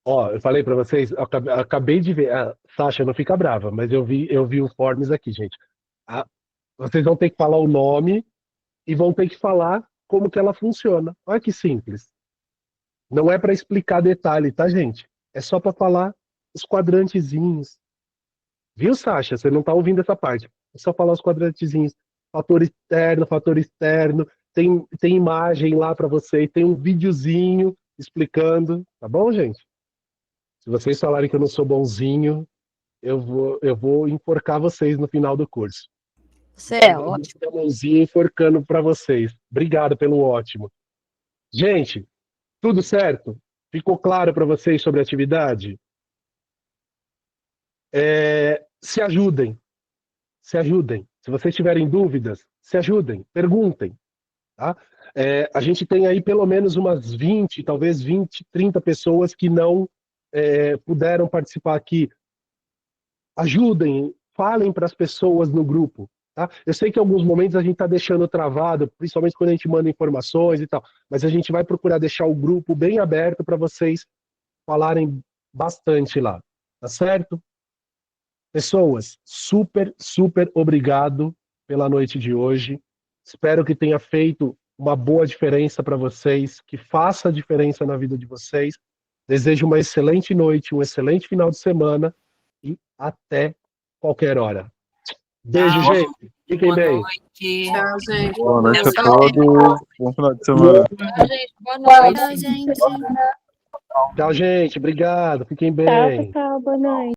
Eu falei para vocês, eu acabei de ver. Sasha, não fica brava, mas eu vi o Forms aqui, gente. Vocês vão ter que falar o nome e vão ter que falar como que ela funciona. Olha que simples. Não é para explicar detalhe, tá, gente? É só para falar os quadrantezinhos. Viu, Sasha? Você não tá ouvindo essa parte. É só falar os quadrantezinhos. Fator externo. Tem imagem lá para vocês, tem um videozinho explicando. Tá bom, gente? Se vocês falarem que eu não sou bonzinho, eu vou enforcar vocês no final do curso. Você é ótimo. A mãozinha enforcando para vocês. Obrigado pelo ótimo. Gente, tudo certo? Ficou claro para vocês sobre a atividade? Se ajudem. Se ajudem. Se vocês tiverem dúvidas, se ajudem. Perguntem. Tá? A gente tem aí pelo menos umas 20, talvez 20, 30 pessoas que não puderam participar aqui. Ajudem, falem para as pessoas no grupo. Tá? Eu sei que em alguns momentos a gente está deixando travado, principalmente quando a gente manda informações e tal, mas a gente vai procurar deixar o grupo bem aberto para vocês falarem bastante lá, tá certo? Pessoas, super, super obrigado pela noite de hoje. Espero que tenha feito uma boa diferença para vocês, que faça a diferença na vida de vocês. Desejo uma excelente noite, um excelente final de semana e até qualquer hora. Beijo, Tchau. gente. Fiquem Boa bem. noite. Tchau, gente. Boa noite a Pessoal, todos. Bom final de semana. Tchau, gente. Boa noite. Tchau, gente. Tchau, gente. Obrigado. Fiquem Tchau, bem. pessoal. Boa noite.